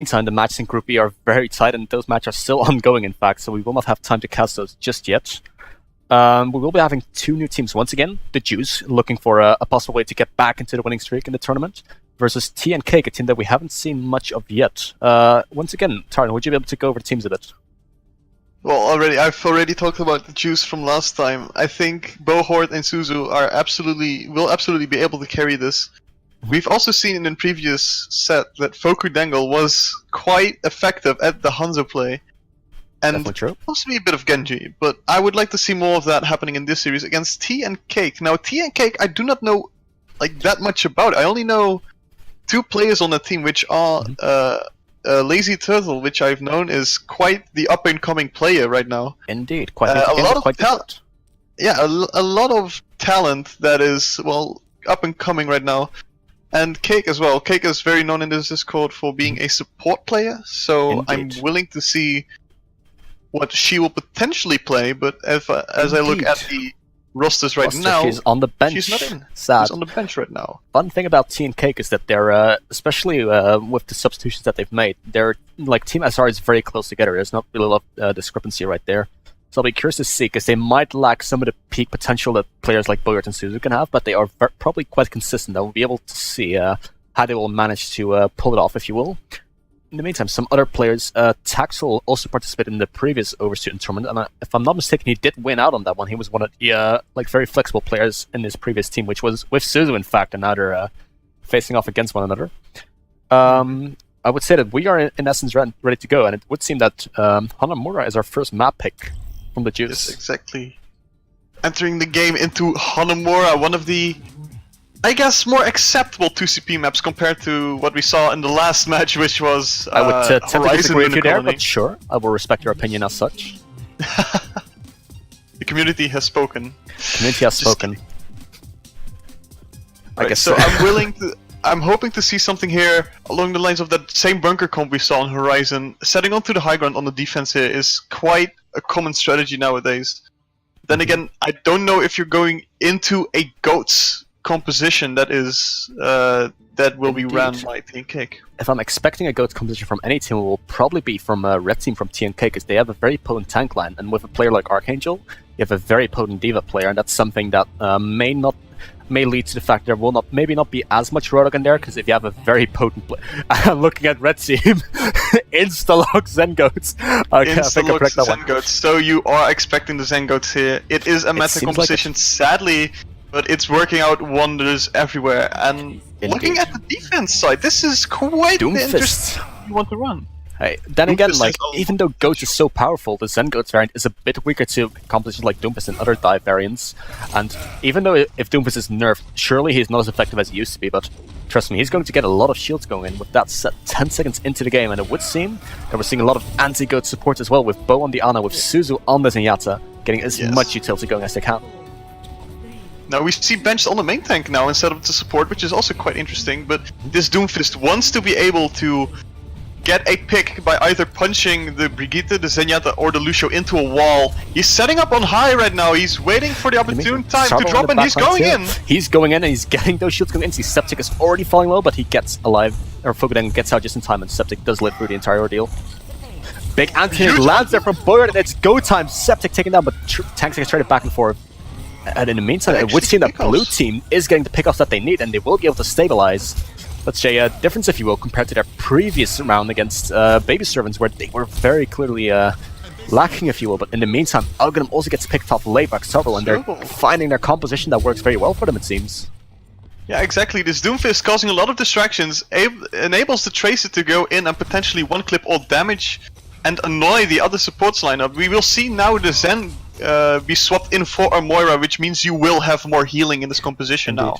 meantime, the matches in Group B are very tight, and those matches are still ongoing, in fact, so we will not have time to cast those just yet. We will be having two new teams once again. The Juice, looking for a possible way to get back into the winning streak in the tournament, versus Tea and Cake, a team that we haven't seen much of yet. Once again, Taran, would you be able to go over the teams a bit? Well, I've already talked about the Juice from last time. I think Bohort and Suzu will absolutely be able to carry this. We've also seen in previous set that Foku Dangle was quite effective at the Hanzo play. And possibly a bit of Genji, but I would like to see more of that happening in this series against Tea and Cake. Now, Tea and Cake, I do not know that much about. I only know two players on the team, which are Lazy Turtle, which I've known is quite the up-and-coming player right now. Indeed, quite a lot of talent. Yeah, a lot of talent that is up and coming right now. And Cake as well. Cake is very known in this Discord for being a support player, so I'm willing to see what she will potentially play, but as I look at the rosters right now, she's on the bench. She's not in. Sad. She's on the bench right now. Fun thing about Tea and Cake is that they're, especially with the substitutions that they've made, their Team SR is very close together. There's not really a lot of discrepancy right there. So I'll be curious to see, because they might lack some of the peak potential that players like Boyard and Suzu can have, but they are probably quite consistent. I will be able to see how they will manage to pull it off, if you will. In the meantime, some other players, Taxel also participated in the previous Overstudent tournament, and if I'm not mistaken, he did win out on that one. He was one of the very flexible players in his previous team, which was with Suzu, in fact, and now they're facing off against one another. I would say that we are, in essence, ready to go, and it would seem that Hanamura is our first map pick from the Juice. Yes, exactly. Entering the game into Hanamura, one of the, I guess, more acceptable 2CP maps compared to what we saw in the last match, which was I would tend to disagree with you there, colony. but sure, I will respect your opinion as such. The community has spoken. Community has spoken. I guess so. I'm hoping to see something here along the lines of that same bunker comp we saw on Horizon. Setting onto the high ground on the defense here is quite a common strategy nowadays. Then again, I don't know if you're going into a GOATS composition that is that will be ran by Tea and Cake. If I'm expecting a GOATS composition from any team, it will probably be from Red Team from Tea and Cake, because they have a very potent tank line, and with a player like Archangel, you have a very potent Diva player, and that's something that may lead to the fact there will maybe not be as much Rodok in there, because if you have a very potent player, I'm looking at Red Team, Instalock Zen Goats. Okay, Instalock Zen Goats. So you are expecting the Zen Goats here. It is a meta composition, sadly, but it's working out wonders everywhere. And looking at the defense side, this is quite the interesting you want to run. Hey, then again, even though Goats is so powerful, the Zen Goats variant is a bit weaker to compositions like Doomfist and other dive variants. And even though if Doomfist is nerfed, surely he's not as effective as he used to be, but trust me, he's going to get a lot of shields going in with that set 10 seconds into the game, and it would seem that we're seeing a lot of anti-Goat support as well, with Bo on the Ana, with Suzu on the Zenyatta, getting as much utility going as they can. Now we see benched on the main tank now instead of the support, which is also quite interesting, but this Doomfist wants to be able to get a pick by either punching the Brigitte, the Zenyatta, or the Lucio into a wall. He's setting up on high right now. He's waiting for the opportune time to drop, and he's going in. He's going in, and he's getting those shields going in. See, Septic is already falling low, but he gets alive, or Fokudan gets out just in time, and Septic does live through the entire ordeal. Big anti-hit lands there from Boyard, and it's go time. Septic taken down, but tanks get traded back and forth. And in the meantime, it would seem that Blue Team is getting the pickoffs that they need, and they will be able to stabilize. Let's say a difference, if you will, compared to their previous round against Baby Servants, where they were very clearly lacking, if you will. But in the meantime, Algorithm also gets picked off late by several, and they're finding their composition that works very well for them, it seems. Yeah, exactly. This Doomfist causing a lot of distractions enables the Tracer to go in and potentially one-clip all damage and annoy the other supports lineup. We will see now the Zen be swapped in for a Moira, which means you will have more healing in this composition now.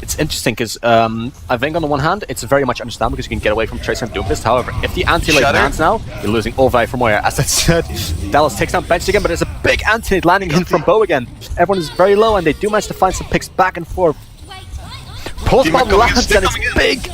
It's interesting because I think on the one hand it's very much understandable because you can get away from Tracer and Doomfist. However, if the anti-late lands now, you're losing all value for Moira. As I said, Dallas takes down bench again, but there's a big anti-hit landing in from Bo again. Everyone is very low, and they do manage to find some picks back and forth. Pulse bomb lands, and it's big.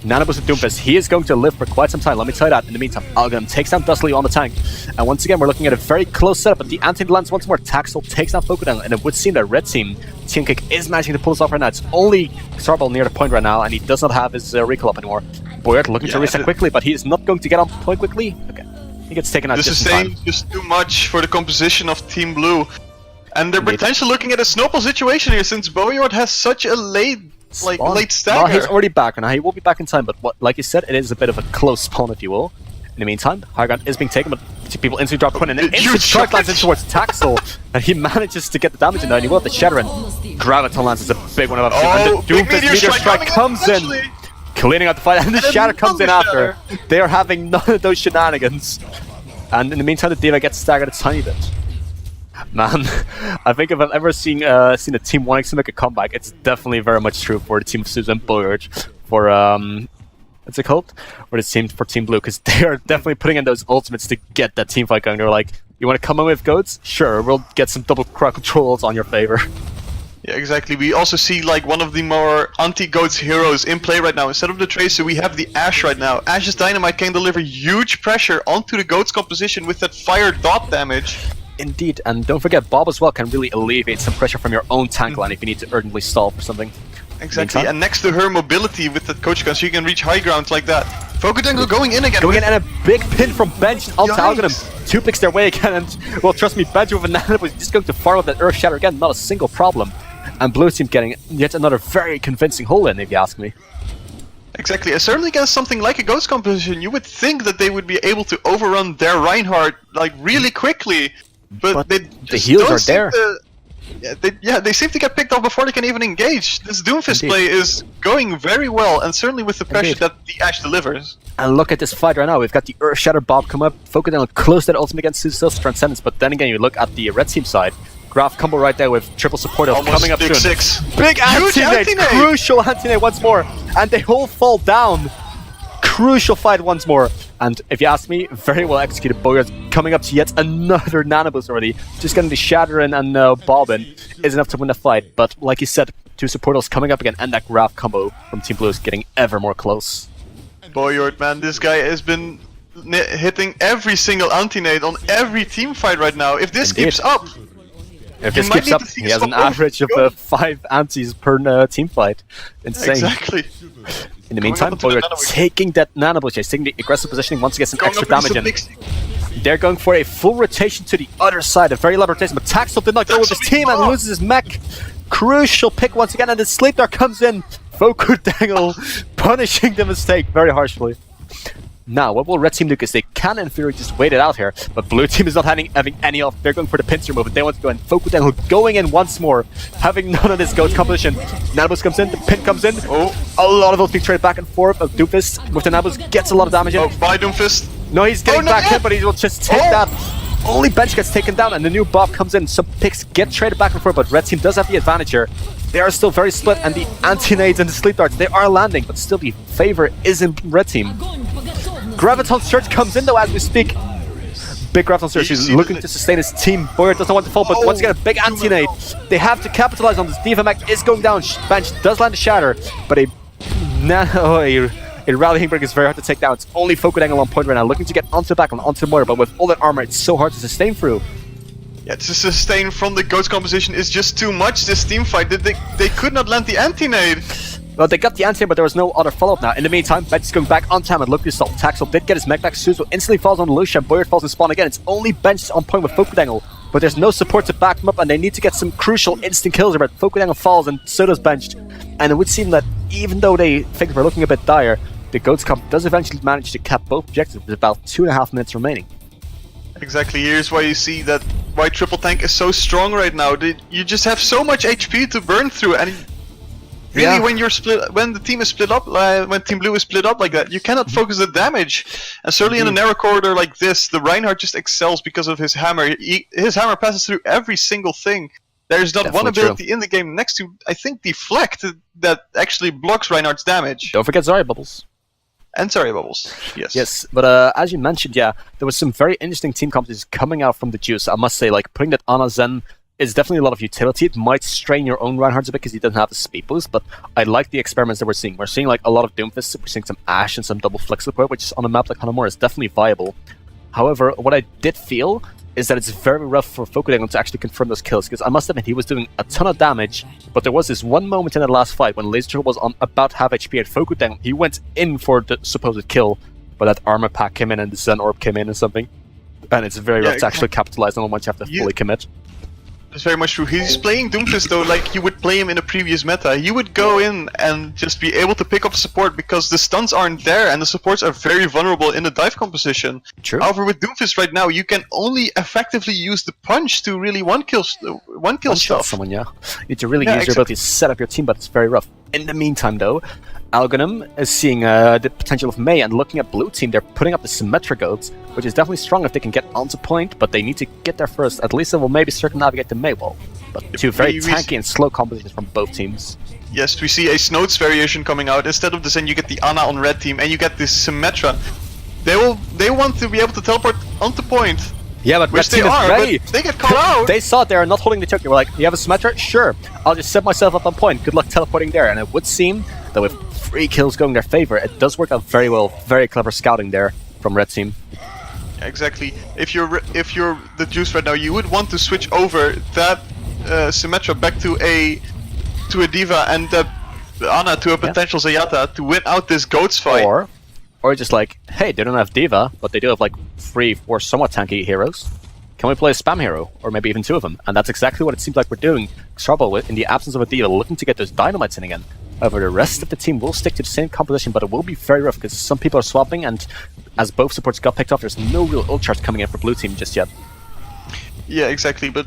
Nanobus and Doomfist, he is going to live for quite some time, let me tell you that. In the meantime, Algrim takes down Dustly on the tank. And once again, we're looking at a very close setup, but the anti lands once more. Taxel takes down Fokudangle, and it would seem that Red Team, Team Kick, is managing to pull this off right now. It's only Starball near the point right now, and he does not have his recall up anymore. Boyard looking to reset quickly, but he is not going to get on point quickly. Okay, he gets taken out just in time. This is just too much for the composition of Team Blue. And they're potentially looking at a snowball situation here, since Boyard has such a late stagger. Well, he's already back, and he will be back in time, but like you said, it is a bit of a close spawn, if you will. In the meantime, high ground is being taken, but people instantly drop point, and an instant strike lands in towards Taxel, and he manages to get the damage in there, and he will have the Shatter, and Graviton lands is a big one of them. And the Doomfist Meteor Strike comes in, cleaning out the fight, and the Shatter comes in after. They are having none of those shenanigans. And in the meantime, the Diva gets staggered a tiny bit. Man, I think if I've ever seen a team wanting to make a comeback, it's definitely very much true for the team of Susan Boyard, for what's it called? Or the team for Team Blue, because they are definitely putting in those ultimates to get that team fight going. They're like, you want to come in with goats? Sure, we'll get some double crowd controls on your favor. Yeah, exactly. We also see like one of the more anti-goats heroes in play right now. Instead of the Tracer, we have the Ashe right now. Ashe's Dynamite can deliver huge pressure onto the goat's composition with that fire dot damage. Indeed, and don't forget, Bob as well can really alleviate some pressure from your own tank line if you need to urgently stall for something. Exactly, and next to her mobility with that coach gun, so you can reach high ground like that. Fokudangle going in again. Going in, and a big pin from Bench onto Algorithm. Two picks their way again, and well, trust me, Bench with a nano was just going to fire up that Earth Shatter again, not a single problem. And Blue Team getting yet another very convincing hole in, if you ask me. Exactly, certainly against something like a Ghost composition, you would think that they would be able to overrun their Reinhardt like really quickly. But they the heals are there. They seem to get picked off before they can even engage. This Doomfist play is going very well, and certainly with the pressure that the Ashe delivers. And look at this fight right now. We've got the Earth Shatter Bob come up, Fokudangle close that ultimate against Suicide Transcendence, but then again, you look at the Red Team side. Graph combo right there with triple support coming up big soon. Six. Big anti-nade, crucial anti-nade once more, and they all fall down. Crucial fight once more, and if you ask me, very well executed. Boyard coming up to yet another nanoboost already. Just getting the Shatter in and Bobbin is enough to win the fight, but like you said, two supporters coming up again, and that Graph combo from Team Blue is getting ever more close. Boyard, man, this guy has been hitting every single anti-nade on every team fight right now. If this keeps up, he has an average of 5 antis per team fight. Insane. Exactly. In the meantime, Boyard taking that nanoboost, taking the aggressive positioning once to get some extra damage in. They're going for a full rotation to the other side, a very loud rotation, but Taxel did not go with his team and loses his mech. Crucial pick once again, and the Sleep Dart comes in. Fokudangle punishing the mistake very harshly. Now, what will Red Team do? Because they can, in theory, just wait it out here. But Blue Team is not having any off. They're going for the pincer move, but they want to go in. Fokudangle going in once more, having none of this Ghost composition. Nanoboost comes in, the pin comes in. Oh, a lot of those being traded back and forth. Doomfist with the Nanoboost gets a lot of damage in. Oh, bye Doomfist. No, he's getting back in, but he will just take that. Only Bench gets taken down, and the new Bob comes in. Some picks get traded back and forth, but Red Team does have the advantage here. They are still very split, and the anti-nades and the sleep darts, they are landing, but still the favor is in Red Team. Graviton Surge comes in though as we speak. Big Graviton Surge, he's looking to sustain his team. Boyard doesn't want to fall, but once again a big anti-nade. They have to capitalize on this. Diva Mech is going down. Bench does land a Shatter, but a rallying break is very hard to take down. It's only Fokudangle on point right now, looking to get onto the back and onto the Moira, but with all that armor, it's so hard to sustain through. Yeah, to sustain from the Ghost composition is just too much this team fight. They could not land the anti-nade. Well, they got the anti-nade, but there was no other follow-up now. In the meantime, Bench is going back on time and look at assault. Taxel did get his mech back. Suzo instantly falls on Lucia. Boyard falls in spawn again. It's only Bench on point with Fokudangle, but there's no support to back them up, and they need to get some crucial instant kills. But Fokudangle falls, and so does Bench. And it would seem that even though they think they're looking a bit dire, the Goats Comp does eventually manage to cap both objectives with about 2.5 minutes remaining. Exactly, here's why you see that why Triple Tank is so strong right now. You just have so much HP to burn through, and really when you're split, when the team is split up, when Team Blue is split up like that, you cannot focus the damage. And certainly in a narrow corridor like this, the Reinhardt just excels because of his hammer. His hammer passes through every single thing. There's not one ability in the game next to, I think, Deflect that actually blocks Reinhardt's damage. Don't forget Zarya Bubbles. And Zarya Bubbles, yes. Yes, but as you mentioned, there was some very interesting team competitions coming out from the juice. I must say, like putting that Ana Zen is definitely a lot of utility. It might strain your own Reinhardt's a bit because he doesn't have the speed boost, but I like the experiments that we're seeing. We're seeing like a lot of Doomfist, we're seeing some Ashe and some double flick support, which on a map like Hanamura is definitely viable. However, what I did feel is that it's very rough for Fokudangle to actually confirm those kills, because I must admit he was doing a ton of damage, but there was this one moment in the last fight when Laser Turtle was on about half HP at Fokudangle. He went in for the supposed kill, but that armor pack came in and the Zen Orb came in or something. And it's very rough to actually capitalize on once you have to fully commit. That's very much true. He's playing Doomfist though like you would play him in a previous meta. You would go in and just be able to pick up support because the stuns aren't there and the supports are very vulnerable in the dive composition. True. However, with Doomfist right now, you can only effectively use the punch to really one kill stuff. Someone, yeah. You need to really use your ability to set up your team, but it's very rough. In the meantime, though, Algonym is seeing the potential of Mei, and looking at blue team, they're putting up the Symmetra goats, which is definitely strong if they can get onto point, but they need to get there first. At least they will maybe circumnavigate the Mei wall. But two very tanky and slow compositions from both teams. Yes, we see a Snodes variation coming out. Instead of the Zen, you get the Ana on red team, and you get this Symmetra. They want to be able to teleport onto point. Yeah, but which they are ready. But they get caught out. They saw it, they are not holding the token. They were like, you have a Symmetra? Sure. I'll just set myself up on point. Good luck teleporting there. And it would seem that with 3 kills going their favor, it does work out very well. Very clever scouting there from red team. Exactly. If you're the Juice right now, you would want to switch over that Symmetra back to a D.Va and Ana to a potential Zayata to win out this Goats fight. Or just like, hey, they don't have D.Va, but they do have like 3 or somewhat tanky heroes. Can we play a spam hero? Or maybe even 2 of them? And that's exactly what it seems like we're doing. Trouble in the absence of a D.Va, looking to get those dynamites in again. However, the rest of the team will stick to the same composition, but it will be very rough because some people are swapping, and as both supports got picked off, there's no real ult charge coming in for blue team just yet. Yeah, exactly, but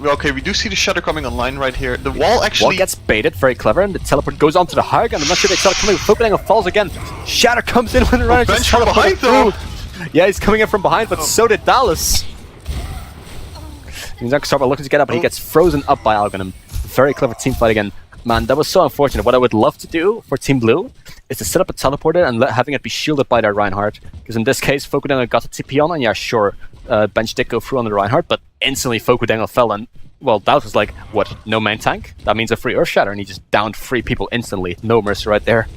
okay, we do see the Shatter coming online right here. The wall actually... Wall gets baited, very clever, and the teleport goes onto the high ground. I'm not sure they saw it coming. Fokudangle falls again. Shatter comes in when the runner just teleported through. Yeah, he's coming in from behind, but so did Dallas. Xarba looking to get up, and he gets frozen up by Algonym. Very clever team fight again. Man, that was so unfortunate. What I would love to do for Team Blue is to set up a teleporter and having it be shielded by their Reinhardt. Because in this case, Fokudangle got the TP on, and yeah, sure, Bench did go through on the Reinhardt, but instantly Fokudangle fell, and well, Dallas was like, what, no main tank? That means a free Earth Shatter, and he just downed 3 people instantly. No mercy right there.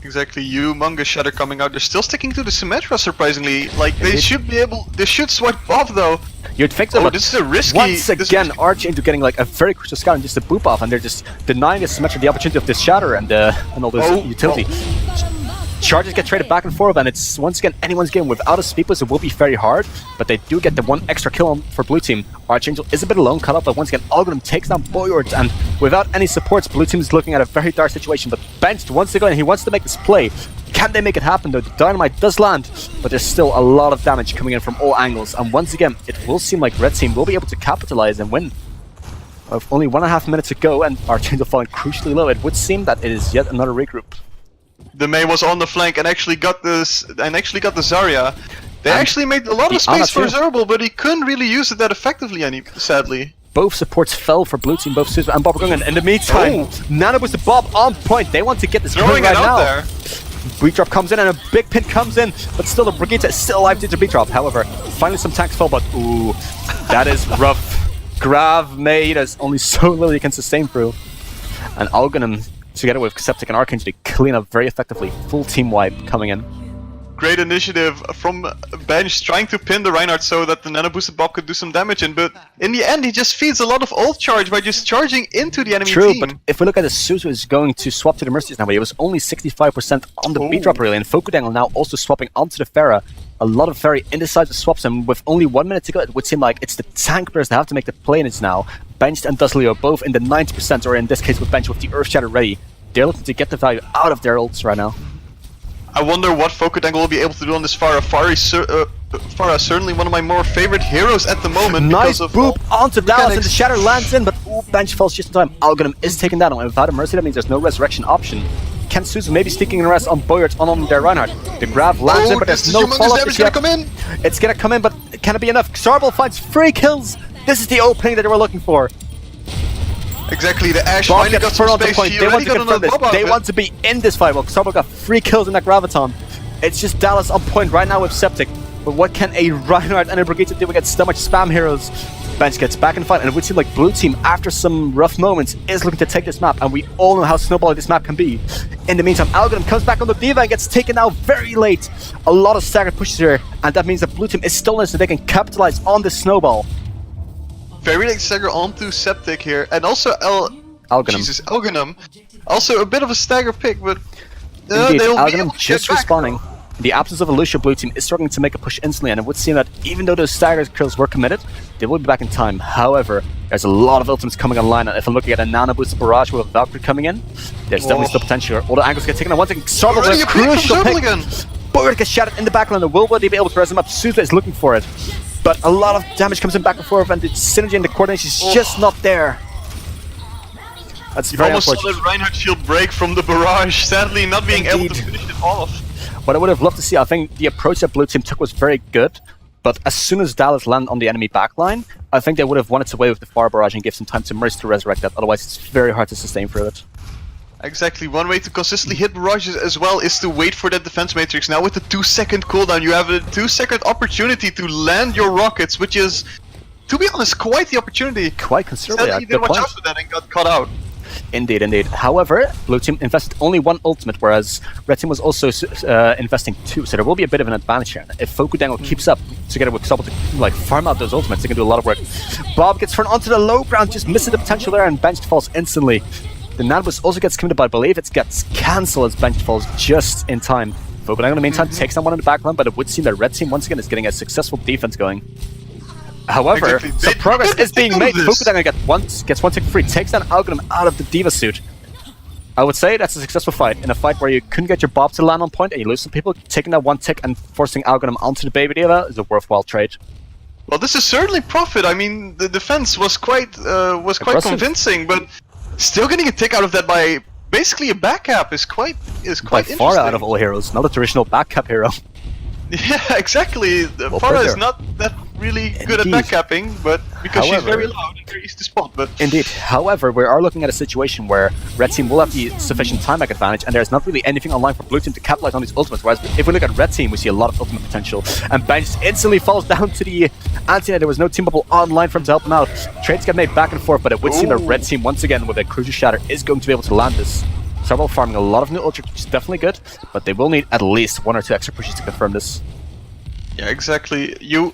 Exactly, humongous Shatter coming out. They're still sticking to the Symmetra, surprisingly. Like, they should be able... They should swipe off, though. You'd think so, but this is a risky... Once again, Archangel getting like a very crucial scout and just a boop off, and they're just denying the Symmetra the opportunity of this Shatter and all this utility. Charges get traded back and forth, and it's once again anyone's game. Without a speed boost, it will be very hard, but they do get the 1 extra kill on for blue team. Archangel is a bit alone, cut up, but once again, Algonym takes down Boyard, and without any supports, blue team is looking at a very dark situation. But Benched once again, he wants to make this play. Can they make it happen though? The dynamite does land, but there's still a lot of damage coming in from all angles, and once again, it will seem like red team will be able to capitalize and win. With only 1.5 minutes to go, and Archangel falling crucially low, it would seem that it is yet another regroup. The Mei was on the flank and actually got this, the Zarya. They actually made a lot of space for Zerbil, but he couldn't really use it that effectively, sadly. Both supports fell for blue team, both Suzu and Bob are going in. In the meantime, Nana was the Bob on point. They want to get this going right now. There. Beat drop comes in and a big pin comes in, but still the Brigitte is still alive due to beat drop. However, finally some tanks fall, but ooh, that is rough. Grav Mei, there's only so little you can sustain through. And Algonym, together with Septic and Archangel, they clean up very effectively. Full team wipe coming in. Great initiative from Bench trying to pin the Reinhardt so that the Nano Boosted Bob could do some damage in, but in the end he just feeds a lot of ult charge by just charging into the enemy team. True, but if we look at it, Suzu is going to swap to the Mercies now, but it was only 65% on the beat drop really, and Fokudangle now also swapping onto the Pharah. A lot of very indecisive swaps, and with only 1 minute to go, it would seem like it's the tank players that have to make the play in it now. Benched and Dustley are both in the 90%, or in this case with Bench with the Earth Shatter ready. They're looking to get the value out of their ults right now. I wonder what Fokudangle will be able to do on this Pharah. Pharah is certainly one of my more favorite heroes at the moment. Nice boop onto Dallas, and the Shatter lands in, but Bench falls just in time. Algonym is taken down, and without a Mercy, that means there's no resurrection option. Can Suzu maybe sneaking in rest on Boyard on their Reinhardt? The grab lands in, but there's no follow-up yet. It's gonna come in, but can it be enough? Xarble finds 3 kills! This is the opening that they were looking for. Exactly, the Ashe Bob finally got gets some on the space. point. They want to confirm this. They want to be in this fight. Well, Xarble got 3 kills in that Graviton. It's just Dallas on point right now with Septic. But what can a Reinhardt and a Brigitte do against so much spam heroes? Bench gets back in the fight, and it would seem like Blue Team, after some rough moments, is looking to take this map, and we all know how snowballing this map can be. In the meantime, Algorithm comes back on the D.Va and gets taken out very late. A lot of staggered pushes here, and that means that Blue Team is still in, so they can capitalize on this snowball. Very late stagger onto Septic here, and also Algorithm. Also a bit of a stagger pick, but Indeed, they'll Algorithm be just respawning. In the absence of a Lucio, Blue Team is struggling to make a push instantly, and it would seem that even though those stagger kills were committed, they will be back in time. However, there's a lot of ultimates coming online, and if I'm looking at a Nano Boost Barrage with a Valkyrie coming in, there's definitely still potential here. All the angles get taken at once, and Sarble with a crucial pick. Boyd gets shattered in the backline, and will they be able to res him up? Suza is looking for it. But a lot of damage comes in back and forth, and the synergy and the coordination is just not there. That's very almost unfortunate. saw the Reinhardt shield break from the barrage, sadly not being able to finish it off. What I would have loved to see, I think the approach that Blue Team took was very good, but as soon as Dallas landed on the enemy backline, I think they would have wanted to wait with the fire barrage and give some time to Mercy to resurrect that, otherwise it's very hard to sustain through it. Exactly, one way to consistently hit barrages as well is to wait for that defense matrix. Now with the 2-second cooldown, you have a 2-second opportunity to land your rockets, which is, to be honest, quite the opportunity. Quite considerably, sadly, you didn't watch out for that and got caught out. Indeed, indeed. However, Blue Team invested only one ultimate, whereas Red Team was also investing 2, so there will be a bit of an advantage here. If Fokudango keeps up together with Sobble to farm out those ultimates, they can do a lot of work. Bob gets thrown onto the low ground, just missing the potential there, and benched falls instantly. The Nanobus also gets committed, but I believe it gets cancelled as benched falls just in time. Fokudango in the meantime takes down one in the backline, but it would seem that Red Team once again is getting a successful defense going. However, some progress is being made. Fokudango gets one tick free, takes down Algorithm out of the D.Va suit. I would say that's a successful fight. In a fight where you couldn't get your Bob to land on point and you lose some people, taking that one tick and forcing Algorithm onto the baby D.Va is a worthwhile trade. Well, this is certainly profit. I mean, the defense was quite convincing, but still getting a tick out of that by basically a back cap is quite interesting. Far out of all heroes, not a traditional back cap hero. Yeah, exactly. Farah is not that really good at backcapping, but because she's very loud and very easy to spot. But indeed, however, we are looking at a situation where Red Team will have the sufficient time back advantage, and there's not really anything online for Blue Team to capitalize on these ultimates. Whereas if we look at Red Team, we see a lot of ultimate potential, and Bench instantly falls down to the anti-net. There was no team bubble online for him to help him out. Trades get made back and forth, but it would seem that Red Team once again with a crucial shatter is going to be able to land this. Sarble farming a lot of new ultra, which is definitely good, but they will need at least 1 or 2 extra pushes to confirm this. Yeah, exactly. You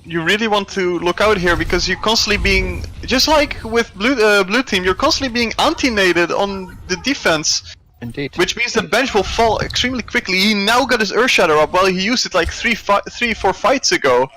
really want to look out here because you're constantly being, just like with Blue Team, you're constantly being anti-nated on the defense. Indeed. Which means the bench will fall extremely quickly. He now got his Earth Shatter up while he used it like 3-4 fights ago.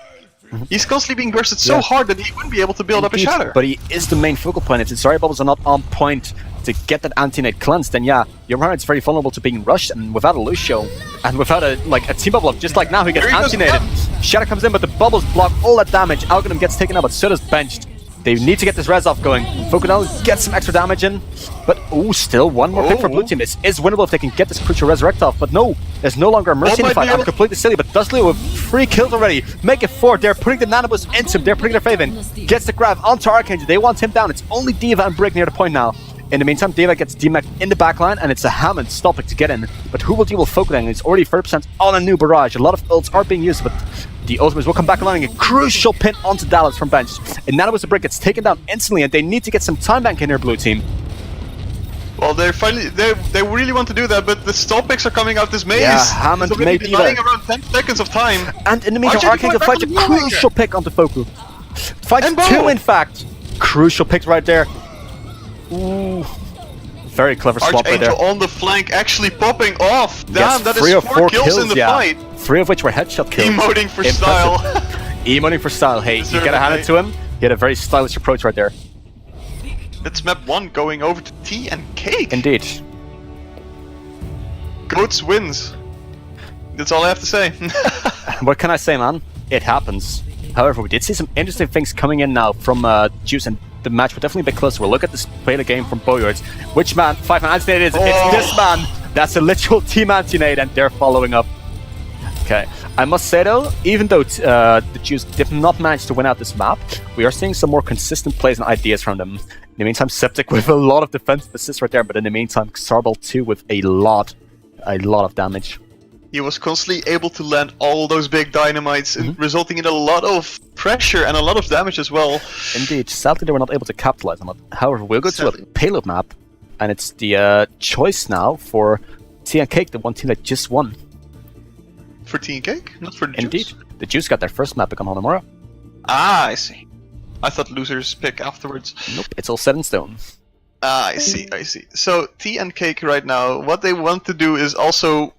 He's constantly being bursted so hard that he wouldn't be able to build up a shatter. But he is the main focal point. If the Zarya bubbles are not on point to get that anti-nade cleansed, then yeah, your Reinhardt's very vulnerable to being rushed, and without a Lucio, and without a team bubble up, just like now he gets anti-naded. Shatter comes in, but the bubbles block all that damage. Algorithm gets taken out, but so does Benched. They need to get this res off going. Fokudango gets some extra damage in, but still one more pick for Blue Team. This is winnable if they can get this crucial resurrect off, but no, there's no longer a Mercy in the fight. I'm completely silly, but Dustley with 3 kills already. Make it 4. They're putting the Nanobus into him. They're putting their faith in. Gets the grab onto Archangel. They want him down. It's only D.Va and Brick near the point now. In the meantime, D.Va gets DMAC in the backline, and it's a Hammond stopping to get in. But who will deal with Fokudango? It's already 30% on a new barrage. A lot of ults are being used, but the ultimates will come back along. A crucial pin onto Dallas from bench. And Nanobus the Brick gets taken down instantly, and they need to get some time bank in here, Blue Team. Well, they really want to do that, but the stall picks are coming out this maze. Yeah, Hammond made D.Va around 10 seconds of time. And in the meantime, Archangel fights a crucial pick onto Foku. Fights 2, in fact. Crucial picks right there. Ooh. Very clever swap right there. Archangel on the flank actually popping off. Damn, that is 3 or 4 kills in the fight. 3 of which were headshot kills. Emoting for style. Emoting for style. Hey, you gotta hand it to him. He had a very stylish approach right there. That's map 1 going over to tea and cake. Indeed. Goats wins. That's all I have to say. What can I say, man? It happens. However, we did see some interesting things coming in now from Juice, and the match will definitely be closer. We'll look at this play the game from Boyards. Which man? 5-man anti-nade is. It's this man. That's a literal team anti-nade, and they're following up. Okay. I must say though, even though the Jews did not manage to win out this map, we are seeing some more consistent plays and ideas from them. In the meantime, Septic with a lot of defensive assists right there, but in the meantime, Xarbal 2 with a lot of damage. he was constantly able to land all those big dynamites, resulting in a lot of pressure and a lot of damage as well. Indeed, sadly they were not able to capitalize on it. However, we'll go to a payload map, and it's the choice now for Tea and Cake, the one team that just won. For Tea and Cake? Not for the Indeed. Juice? The Juice got their first map pick on Hanamura. Ah, I see. I thought losers pick afterwards. Nope, it's all set in stone. Ah, I see. So, Tea and Cake right now, what they want to do is also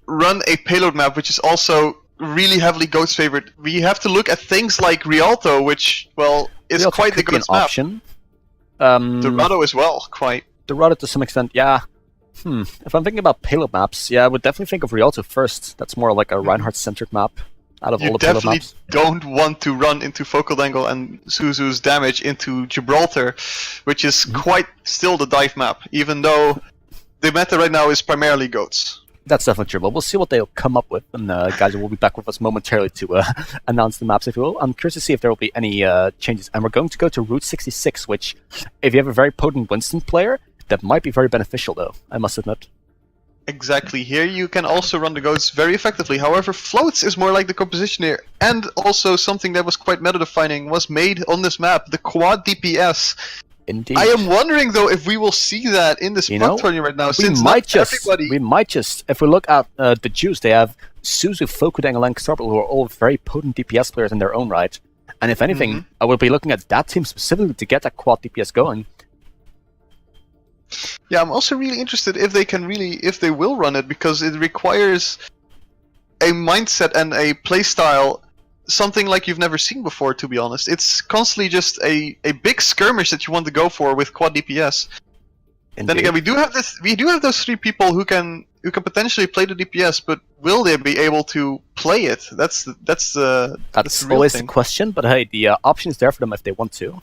run a payload map, which is also really heavily Goat's favorite. We have to look at things like Rialto, which, well, is Rialto quite the could be an Goat's map. option. Dorado as well, quite. Dorado to some extent, yeah. If I'm thinking about payload maps, yeah, I would definitely think of Rialto first. That's more like a Reinhardt-centered map out of all the payload maps. You definitely don't want to run into Focal Dangle and Suzu's damage into Gibraltar, which is quite still the dive map, even though the meta right now is primarily Goats. That's definitely true, but we'll see what they'll come up with, and guys will be back with us momentarily to announce the maps, if you will. I'm curious to see if there will be any changes, and we're going to go to Route 66, which, if you have a very potent Winston player, that might be very beneficial, though, I must admit. Exactly, here you can also run the Goats very effectively, however Floats is more like the composition here, and also something that was quite meta-defining was made on this map, the quad DPS. Indeed. I am wondering though if we will see that in this tournament right now, since everybody... We might just, if we look at the Juice, they have Suzu, Fokudang, and Starple, who are all very potent DPS players in their own right. And if anything, I will be looking at that team specifically to get that quad DPS going. Yeah, I'm also really interested if they will run it, because it requires a mindset and a playstyle, something like you've never seen before, to be honest. It's constantly just a big skirmish that you want to go for with quad DPS. Indeed. Then again, we do have those three people who can potentially play the DPS, but will they be able to play it? That's always the question, but hey, the option is there for them if they want to.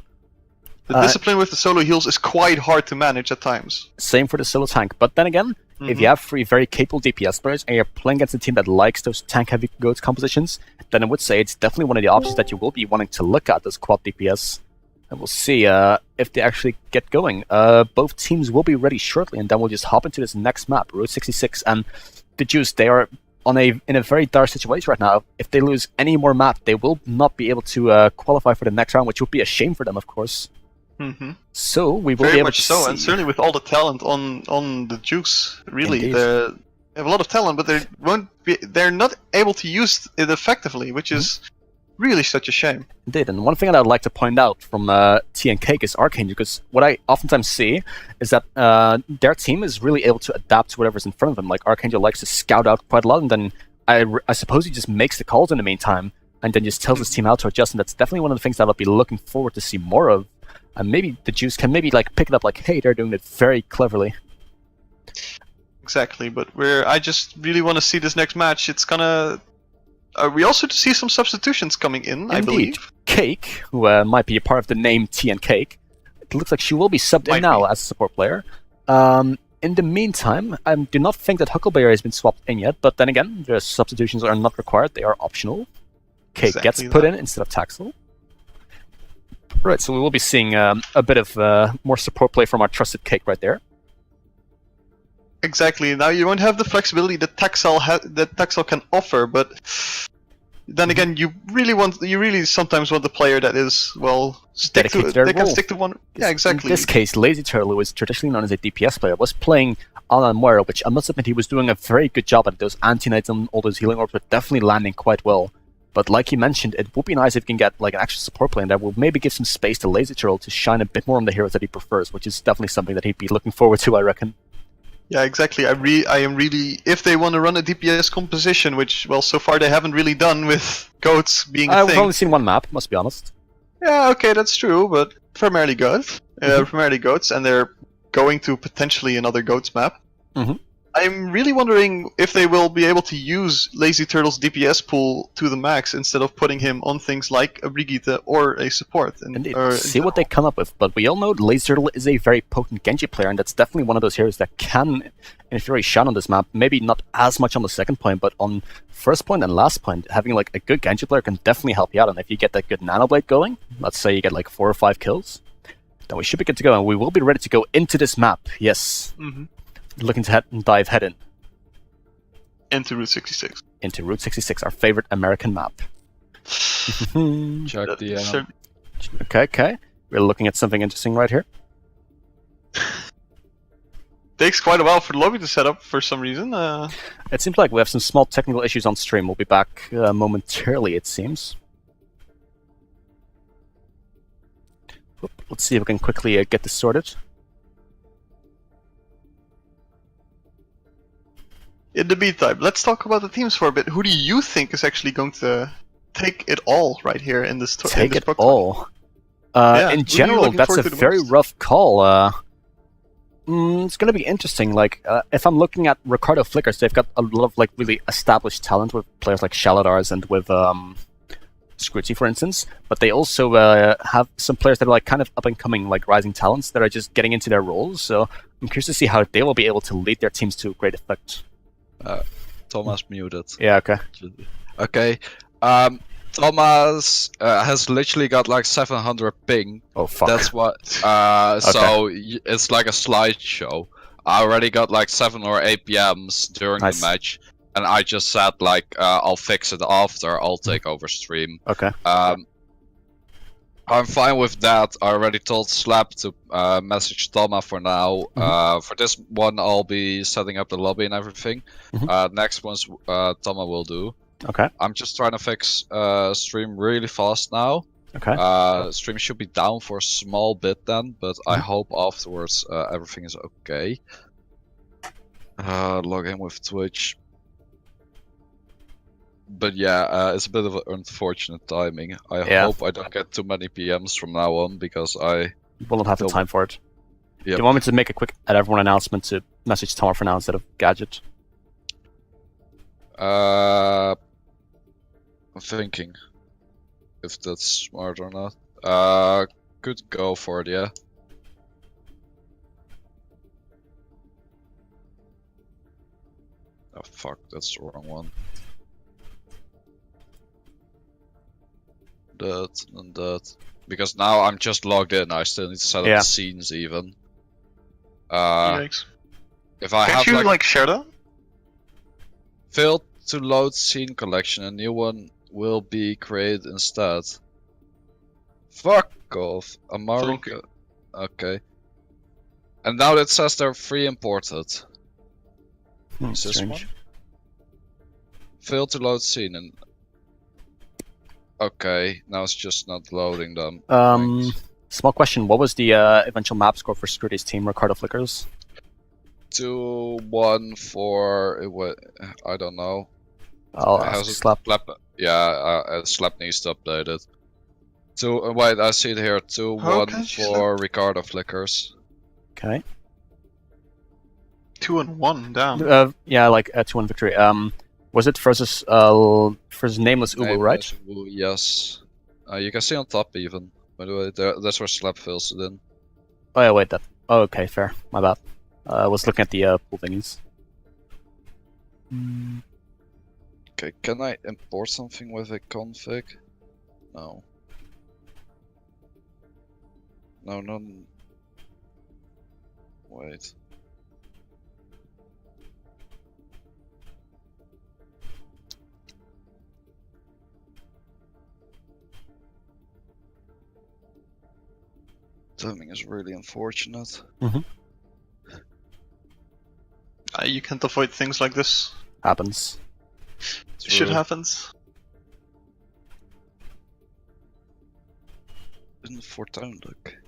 The discipline with the solo heals is quite hard to manage at times. Same for the solo tank, but then again, if you have three very capable DPS players and you're playing against a team that likes those tank-heavy Goats compositions, then I would say it's definitely one of the options that you will be wanting to look at, this quad DPS. And we'll see if they actually get going. Both teams will be ready shortly, and then we'll just hop into this next map, Route 66. And the Juice, they are in a very dire situation right now. If they lose any more map, they will not be able to qualify for the next round, which would be a shame for them, of course. So we will very be able much to so, see. and certainly with all the talent on the Juice, really, Indeed. they have a lot of talent, but they're not able to use it effectively, which is really such a shame. Indeed, and one thing that I'd like to point out from Tea and Cake is Archangel, because what I oftentimes see is that their team is really able to adapt to whatever's in front of them. Like Archangel likes to scout out quite a lot, and then I suppose he just makes the calls in the meantime, and then just tells his team how to adjust, and that's definitely one of the things that I'll be looking forward to see more of. And maybe the Juice can maybe pick it up like, hey, they're doing it very cleverly. Exactly, but I just really want to see this next match. It's gonna... we also to see some substitutions coming in, Indeed. I believe. Cake, who might be a part of the name Tea and Cake, it looks like she will be subbed in now as a support player. In the meantime, I do not think that Huckleberry has been swapped in yet, but then again, the substitutions are not required, they are optional. Cake gets put in instead of Taxel. Right, so we will be seeing a bit of more support play from our trusted Cake right there. Exactly. Now you won't have the flexibility that Taxel can offer, but then again, you really sometimes want the player that is stick to one. Yeah, exactly. In this case, Lazy Turtle, who is traditionally known as a DPS player, was playing Hanamura, which I must admit he was doing a very good job at. Those anti-knights and all those healing orbs were definitely landing quite well. But like you mentioned, it would be nice if you can get an actual support player that will maybe give some space to Lazy Turtle to shine a bit more on the heroes that he prefers, which is definitely something that he'd be looking forward to, I reckon. Yeah, exactly. I am really... If they want to run a DPS composition, which, so far they haven't really done with Goats being a thing. I've only seen one map, must be honest. Yeah, okay, that's true, but primarily Goats. Primarily Goats, and they're going to potentially another Goats map. I'm really wondering if they will be able to use Lazy Turtle's DPS pool to the max instead of putting him on things like a Brigitte or a support. See what they come up with, but we all know Lazy Turtle is a very potent Genji player, and that's definitely one of those heroes that can, in theory, shine on this map. Maybe not as much on the second point, but on first point and last point, having a good Genji player can definitely help you out. And if you get that good Nano Blade going, let's say you get 4 or 5 kills, then we should be good to go, and we will be ready to go into this map. Yes. Looking to dive head in. Into Route 66. Into Route 66, our favorite American map. Check the Sure. Okay. We're looking at something interesting right here. Takes quite a while for the lobby to set up for some reason. It seems like we have some small technical issues on stream. We'll be back momentarily, it seems. Let's see if we can quickly get this sorted. In the meantime, let's talk about the teams for a bit. Who do you think is actually going to take it all right here in this tournament? Take it all. In general, that's a very rough call. It's going to be interesting. Like, if I'm looking at Ricardo Flickers, they've got a lot of like really established talent with players like Shaladars and with Scrutzy, for instance. But they also have some players that are like kind of up and coming, like rising talents that are just getting into their roles. So I'm curious to see how they will be able to lead their teams to great effect. Thomas muted. Yeah. Okay. Okay. Thomas has literally got like 700 ping. Oh fuck. That's what. So it's like a slideshow. I already got like 7 or 8 PMs during the match, and I just said like I'll fix it after. I'll take over stream. Okay. I'm fine with that. I already told Slap to message Toma for now. For this one, I'll be setting up the lobby and everything. Next one's Toma will do. Okay. I'm just trying to fix stream really fast now. Okay. Stream should be down for a small bit then, but I hope afterwards everything is okay. Log in with Twitch. But yeah, it's a bit of an unfortunate timing. I hope I don't get too many PMs from now on, because I will not have the time for it. Yep. Do you want me to make a quick at everyone announcement to message Toma for now instead of Gadget? I'm thinking if that's smart or not. Could go for it, yeah. Oh fuck, that's the wrong one. That and that. Because now I'm just logged in, I still need to set up the scenes even. If I Can't have you like share that? failed to load scene collection, a new one will be created instead. Fuck off, Amari. Okay. And now it says they're free imported. Is this one? Failed to load scene and okay, now it's just not loading them. Small question, what was the eventual map score for Scruty's team, Ricardo Flickers? 2-1 for I don't know. I'll ask Slap. Slap needs to update it. Wait, I see it here. 2-1 for Ricardo Flickers. Okay. 2-1, damn. Yeah, like a 2-1 victory. Was it versus Nameless Ubu, right? Ubu, yes. You can see on top even. By the way, that's where Slap fills it in. Oh yeah, wait, that. Oh, okay, fair. My bad. I was looking at the pool thingies. Okay, can I import something with a config? No. No. Wait. Timing is really unfortunate. You can't avoid things like this. Happens. Shit happens. Een fortuinlijk.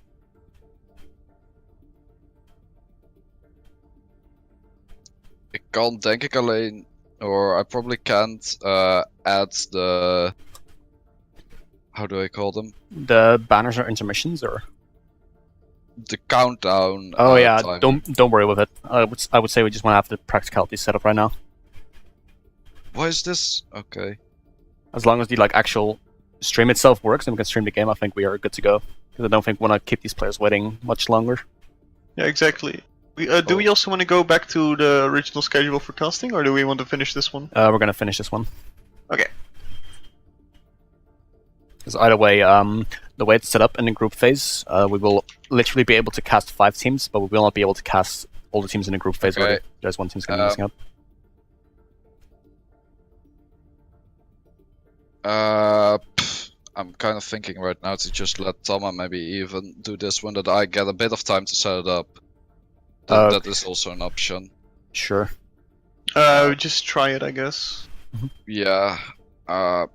Ik kan denk ik alleen, or I probably can't add the, how do I call them? The banners or intermissions, or the countdown. Oh yeah, time. don't worry with it. I would say we just want to have the practicality set up right now. Why is this? Okay. As long as the actual stream itself works and we can stream the game, I think we are good to go. Because I don't think we want to keep these players waiting much longer. Yeah, exactly. Do we also want to go back to the original schedule for casting, or do we want to finish this one? We're gonna finish this one. Okay. Because either way, the way it's set up in the group phase, we will literally be able to cast 5 teams, but we will not be able to cast all the teams in the group phase. Where there's one team's gonna be missing out. I'm kind of thinking right now to just let Tama maybe even do this one, that I get a bit of time to set it up. That is also an option. Sure. Just try it, I guess. Yeah. Let's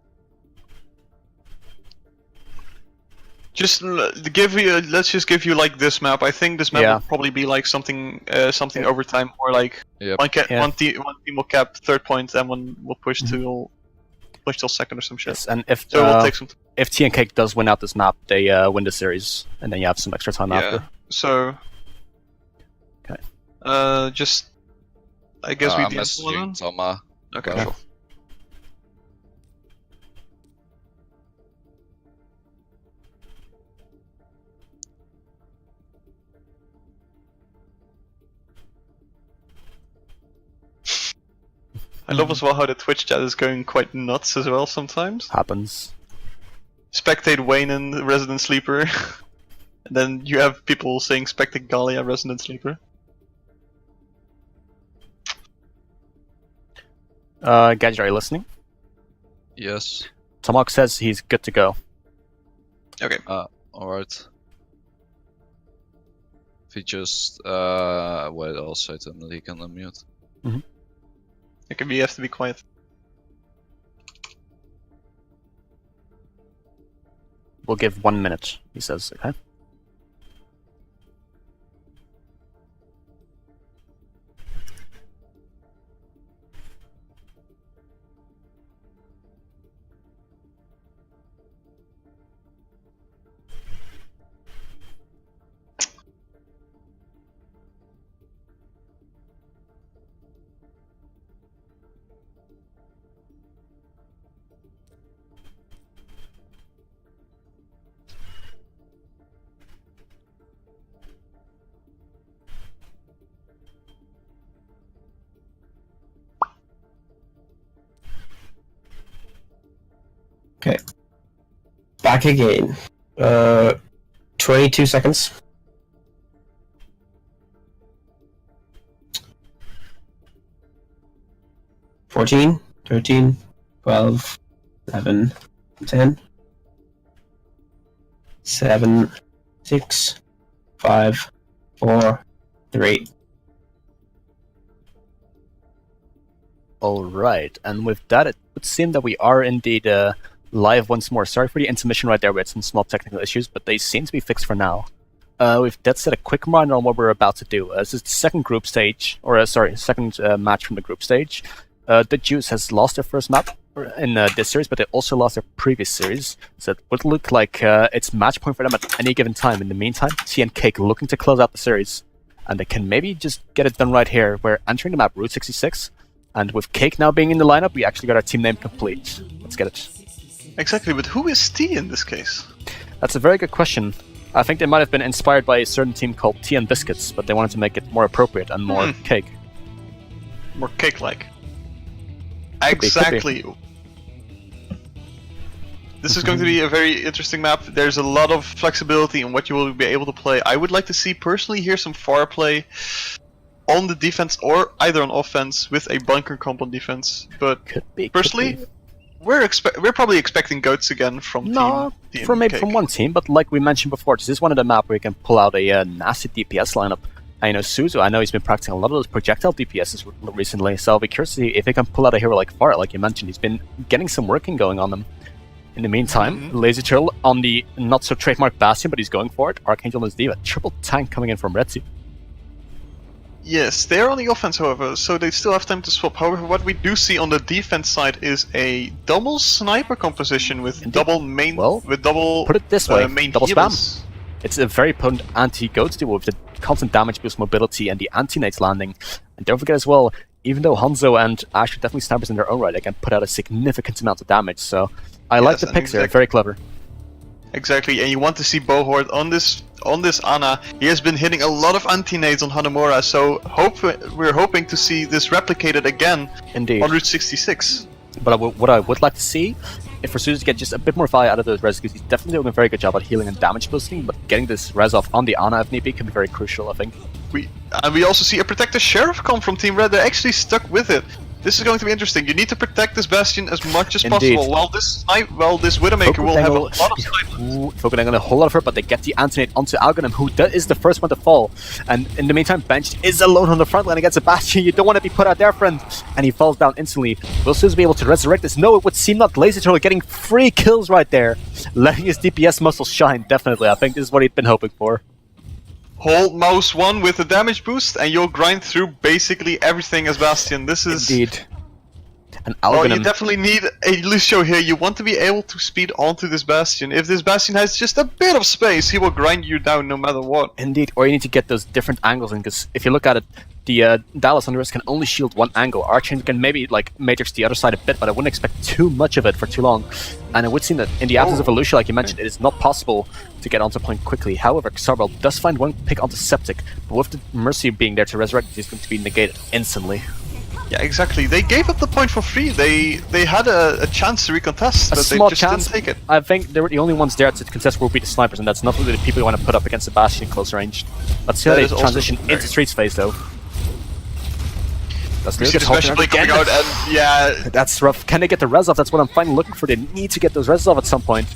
just give you like this map. I think this map Yeah. will probably be like something overtime, or like Yeah. one team will cap third point and one will push till second or some shit. Yes, and if So it will take some. if T and Cake does win out this map, they win the series, and then you have some extra time after. So. Okay. Just. I guess we I'm DM messaging Tama. Okay, Yeah. sure. I love as well how the Twitch chat is going quite nuts as well sometimes. Happens. Spectate Wayne and Resident Sleeper. And then you have people saying spectate Galia, Resident Sleeper. Gadget, are you listening? Yes. Tomok says he's good to go. Okay. Alright. If he just wait, I'll say to him that he can unmute. Okay, we have to be quiet. We'll give 1 minute, he says, okay? Okay. Back again. 22 seconds. $14, 13, 12, 11, 10, 7, 6, 5, 4, 3. Alright, and with that, it would seem that we are indeed live once more. Sorry for the intermission right there, we had some small technical issues, but they seem to be fixed for now. With that said, a quick reminder on what we're about to do. This is the second group stage, or second match from the group stage. The Juice has lost their first map in this series, but they also lost their previous series, so it would look like it's match point for them at any given time. In the meantime, T and Cake looking to close out the series, and they can maybe just get it done right here. We're entering the map Route 66, and with Cake now being in the lineup, we actually got our team name complete. Let's get it. Exactly, but who is T in this case? That's a very good question. I think they might have been inspired by a certain team called Tea and Biscuits, but they wanted to make it more appropriate and more cake. More cake-like. Could be. Exactly. This is going to be a very interesting map. There's a lot of flexibility in what you will be able to play. I would like to see personally here some far play on the defense or either on offense with a bunker comp on defense. But Could be. personally, we're probably expecting goats again from team from maybe Cake. from one team, but like we mentioned before, this is one of the map where you can pull out a nasty DPS lineup. I know Suzu, I know he's been practicing a lot of those projectile DPSs recently, so I'll be curious to see if he can pull out a hero like Far, like you mentioned. He's been getting some working going on them. In the meantime, Lazy Turtle on the not-so-trademark Bastion, but he's going for it. Archangel is Diva. Triple tank coming in from Red Sea. Yes, they are on the offense, however, so they still have time to swap. However, what we do see on the defense side is a double sniper composition with Indeed. double main, Put it this way, main double healers. spam. It's a very potent anti-goats duo with the constant damage boost mobility and the anti-nades landing. And don't forget as well, even though Hanzo and Ash are definitely snipers in their own right, they can put out a significant amount of damage, so I like the picks here, very clever. Exactly, and you want to see Bohort on this Ana. He has been hitting a lot of anti-nades on Hanamura, so we're hoping to see this replicated again Indeed. on Route 66. But what I would like to see, if for Suzu to get just a bit more value out of those res, because he's definitely doing a very good job at healing and damage boosting, but getting this res off on the Ana if need be can be very crucial, I think. We also see a protected sheriff come from Team Red. They're actually stuck with it. This is going to be interesting. You need to protect this Bastion as much as Indeed. possible. While this Widowmaker will have a lot of snipers. Focusing on a whole lot of hurt, but they get the antinate onto Algonim, who is the first one to fall. And in the meantime, Benched is alone on the front line against a Bastion. You don't want to be put out there, friend. And he falls down instantly. Will Suzu be able to resurrect this? No, it would seem not. Laser Turtle getting 3 kills right there. Letting his DPS muscle shine, definitely. I think this is what he'd been hoping for. Hold mouse 1 with the damage boost, and you'll grind through basically everything as Bastion. This is... Indeed. And Oh, you Algonim... definitely need a Lucio here. You want to be able to speed onto this Bastion. If this Bastion has just a bit of space, he will grind you down no matter what. Indeed, or you need to get those different angles in, because if you look at it, the Dallas on the wrist can only shield one angle. Archangel can maybe like matrix the other side a bit, but I wouldn't expect too much of it for too long. And it would seem that in the absence of a Lucio, like you mentioned, it is not possible to get onto point quickly. However, Xarbel does find one pick onto Septic, but with the Mercy being there to resurrect, he's going to be negated instantly. Yeah, exactly. They gave up the point for free. They had a chance to recontest, but small they just chance. didn't take it. I think they were the only ones there to contest will be the snipers, and that's not really the people you want to put up against Sebastian close range. Let's see how That they is also transition very- into Streets phase though. That's We see the Lucas special holding blade out coming again. out, and yeah, That's rough. Can they get the res off? That's what I'm finally looking for. They need to get those res off at some point.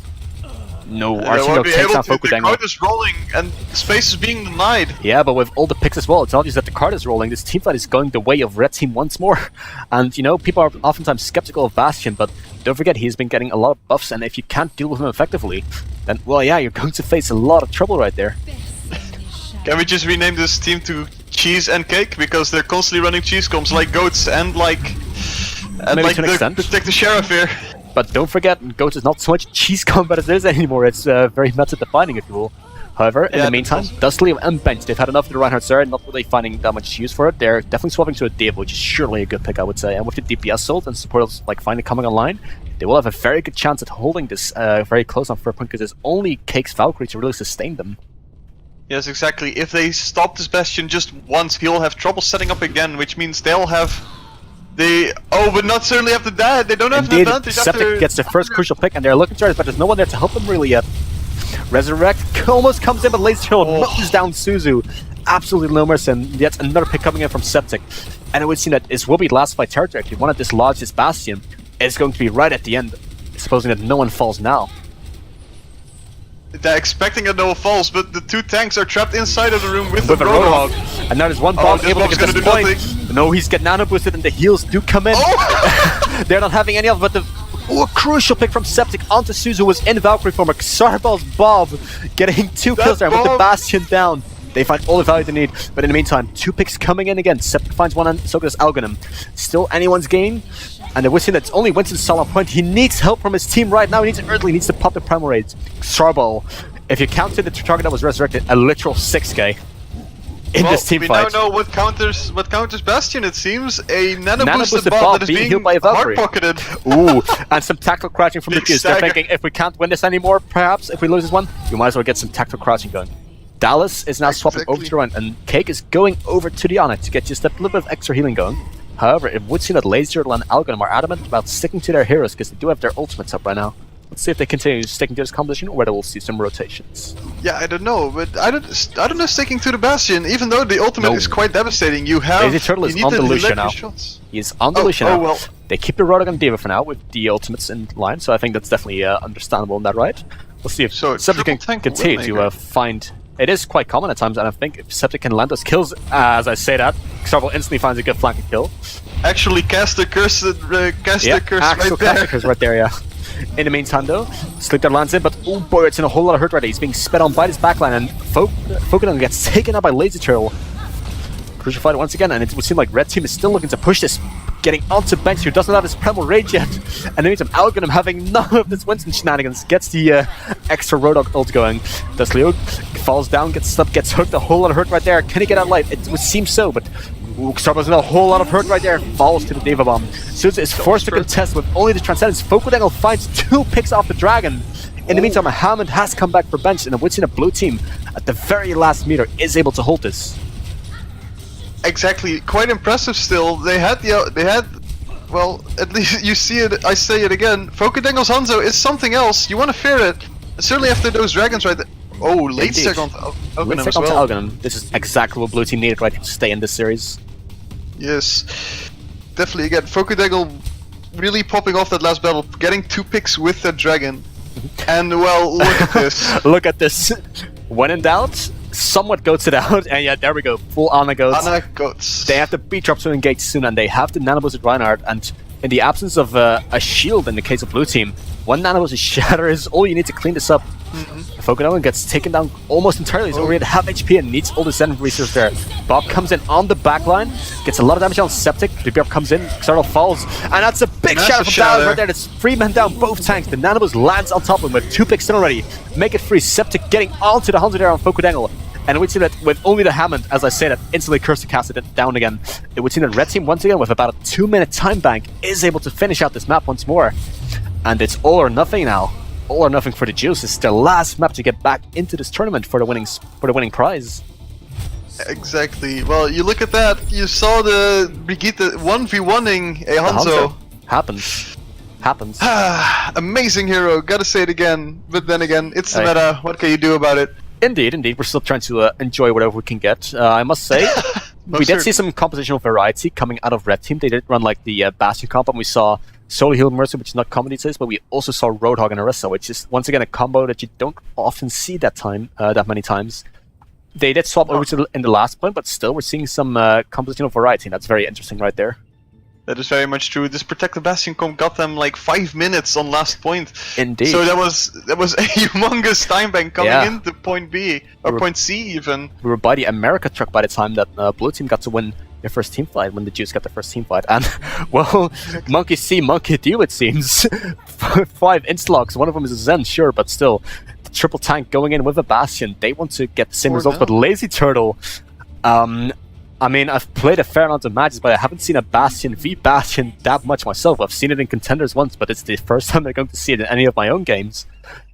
No, they Archangel won't be takes able out to. The Fokudango. card is rolling, and space is being denied. Yeah, but with all the picks as well, it's obvious that the card is rolling. This team fight is going the way of Red Team once more. And, you know, people are oftentimes skeptical of Bastion, but don't forget, he's been getting a lot of buffs, and if you can't deal with him effectively, then, well, yeah, you're going to face a lot of trouble right there. Can we just rename this team to Cheese and Cake, because they're constantly running cheese comms like goats and like Maybe to an the extent. Protect the Sheriff here. But don't forget, Goat is not so much cheese combat as it is anymore. It's very meta defining, if you will. However, in Yeah, the meantime, Dustly and Bench, they've had enough of the Reinhardt there, not really finding that much use for it. They're definitely swapping to a Div, which is surely a good pick, I would say. And with the DPS sold and supporters like finally coming online, they will have a very good chance at holding this very close on first point, because there's only Cake's Valkyrie to really sustain them. Yes, exactly. If they stop this Bastion just once, he'll have trouble setting up again, which means they'll have but not certainly have the dad. They don't have an Indeed, advantage Septic after... gets the first crucial pick, and they're looking to it, but there's no one there to help them really yet. Resurrect almost comes in, but Laser Turtle knocks down Suzu. Absolutely no mercy, and yet another pick coming in from Septic. And it would seem that this will be the last fight territory. If you want to dislodge this Bastion, it's going to be right at the end, supposing that no one falls now. They're expecting a no falls, but the two tanks are trapped inside of the room with the With a Roadhog. Roadhog. And now there's one bomb this able to bomb's get gonna this do point. nothing. No, he's getting nano boosted, and the heals do come in. Oh! They're not having any of it, but a crucial pick from Septic onto Suzu was in Valkyrie form. Xarbel's Bob getting 2 kills there with the bomb. Bastion down. They find all the value they need, but in the meantime, 2 picks coming in again. Septic finds one, and so does Algonim. Still anyone's game, and we're seeing that it's only Winston Sol on point. He needs help from his team right now. He needs it urgently. He needs to pop the Primal Raids. Xarbel, if you counted the target that was resurrected, a literal 6k in this team we fight. now know what counters Bastion. It seems a nano boosted Nano-boosted bomb Bob that is being being healed by a Valkyrie. hard-pocketed. Ooh, and some tactical crouching from the Big Juice. They're stagger. thinking, if we can't win this anymore, perhaps, if we lose this one, we might as well get some tactical crouching going. Dallas is now swapping over to the run, and Cake is going over to the Onyx to get just a little bit of extra healing going. However, it would seem that Laser Turtle and Algonim are adamant about sticking to their heroes, because they do have their ultimates up right now. Let's see if they continue sticking to this composition, or whether we'll see some rotations. Yeah, I don't know, but I don't know sticking to the Bastion, even though the ultimate No. is quite devastating. You have Laser Turtle is you need on to the Lucio let now. your shots. He's on the Oh, Lucian oh now. well. They keep the Roadhog and Diva for now with the ultimates in line, so I think that's definitely understandable in that right. We'll see if So, Septic can triple tank continue to Widowmaker. find... It is quite common at times, and I think if Septic can land those kills, as I say that, Xarbel instantly finds a good flanking kill. Actually, cast the curse, Yeah, curse actual right there. classic right there, yeah. In the meantime though, Sleeper lands in, but oh boy, it's in a whole lot of hurt right there. He's being sped on by this backline, and Fokudango gets taken out by Laser Turtle. Crucial fight once again, and it would seem like Red Team is still looking to push this, getting onto Bench, who doesn't have his Primal Rage yet. And in the meantime, Algonim, having none of this Winston shenanigans, gets the extra Roadhog ult going. Dustly falls down, gets stuck, gets hooked, a whole lot of hurt right there. Can he get out light? It would seem so, but Xarbel's in a whole lot of hurt right there, falls to the Diva Bomb. Suzu is forced to contest with only the Transcendence. Fokudango finds 2 picks off the Dragon. In the meantime, Hammond has come back for Bench, and it would seem a blue team at the very last meter is able to hold this. Exactly, quite impressive still. They had, well, at least you see it, I say it again, Fokudango's Hanzo is something else, you want to fear it. Certainly after those dragons right there. Oh, late Indeed. second Algonim Let's as take on to well. Algonim. This is exactly what blue team needed right to stay in this series. Yes. definitely again, Fokudangle really popping off that last battle, getting 2 picks with the dragon. And well, look at this. Look at this. When in doubt, somewhat goats it out, and yeah, there we go. Full Ana goats. Ana goats. They have the beat drop to engage soon, and they have the Nano Boosted Reinhardt, and in the absence of a shield in the case of blue team, one Nano Boosted Shatter is all you need to clean this up. Fokudangle gets taken down almost entirely. He's already at half HP and needs all the Zen resources there. Bob comes in on the backline, gets a lot of damage on Septic. BBR comes in, Xarl falls, and that's a big shatter from Dallas right there. That's 3 men down both tanks. The Nanobus lands on top of him with 2 picks in already. Make it free. Septic getting onto the Hunter there on Fokudangle. And it would seem that with only the Hammond, as I say, that instantly Cursor casted it down again, it would seem that Red Team, once again, with about a 2-minute time bank, is able to finish out this map once more. And it's all or nothing now. All or nothing for the Juice. It's their last map to get back into this tournament for the winning prize. Exactly. Well, you look at that, you saw the Brigitte 1v1ing a Hanzo. Happens. Amazing hero, gotta say it again. But then again, it's the meta, what can you do about it? Indeed. We're still trying to enjoy whatever we can get. I must say, we did see some compositional variety coming out of Red Team. They did run like the Bastion comp, and we saw Solo Heal Mercy, which is not common these days, but we also saw Roadhog and Orisa, which is once again a combo that you don't often see that many times. They did swap over to in the last point, but still we're seeing some compositional variety, and that's very interesting right there. That is very much true. This Protective Bastion comp got them like 5 minutes on last point. Indeed. So that was a humongous time bank coming into point B, or point C even. We were by the America truck by the time that Blue Team got to win their first team fight, when the Juice got their first team fight. And, well, monkey see, monkey do, it seems. 5 installs, one of them is a Zen, sure, but still. The triple tank going in with a Bastion, they want to get the same results, but Lazy Turtle, I mean, I've played a fair amount of matches, but I haven't seen a Bastion v Bastion that much myself. I've seen it in Contenders once, but it's the first time I'm going to see it in any of my own games.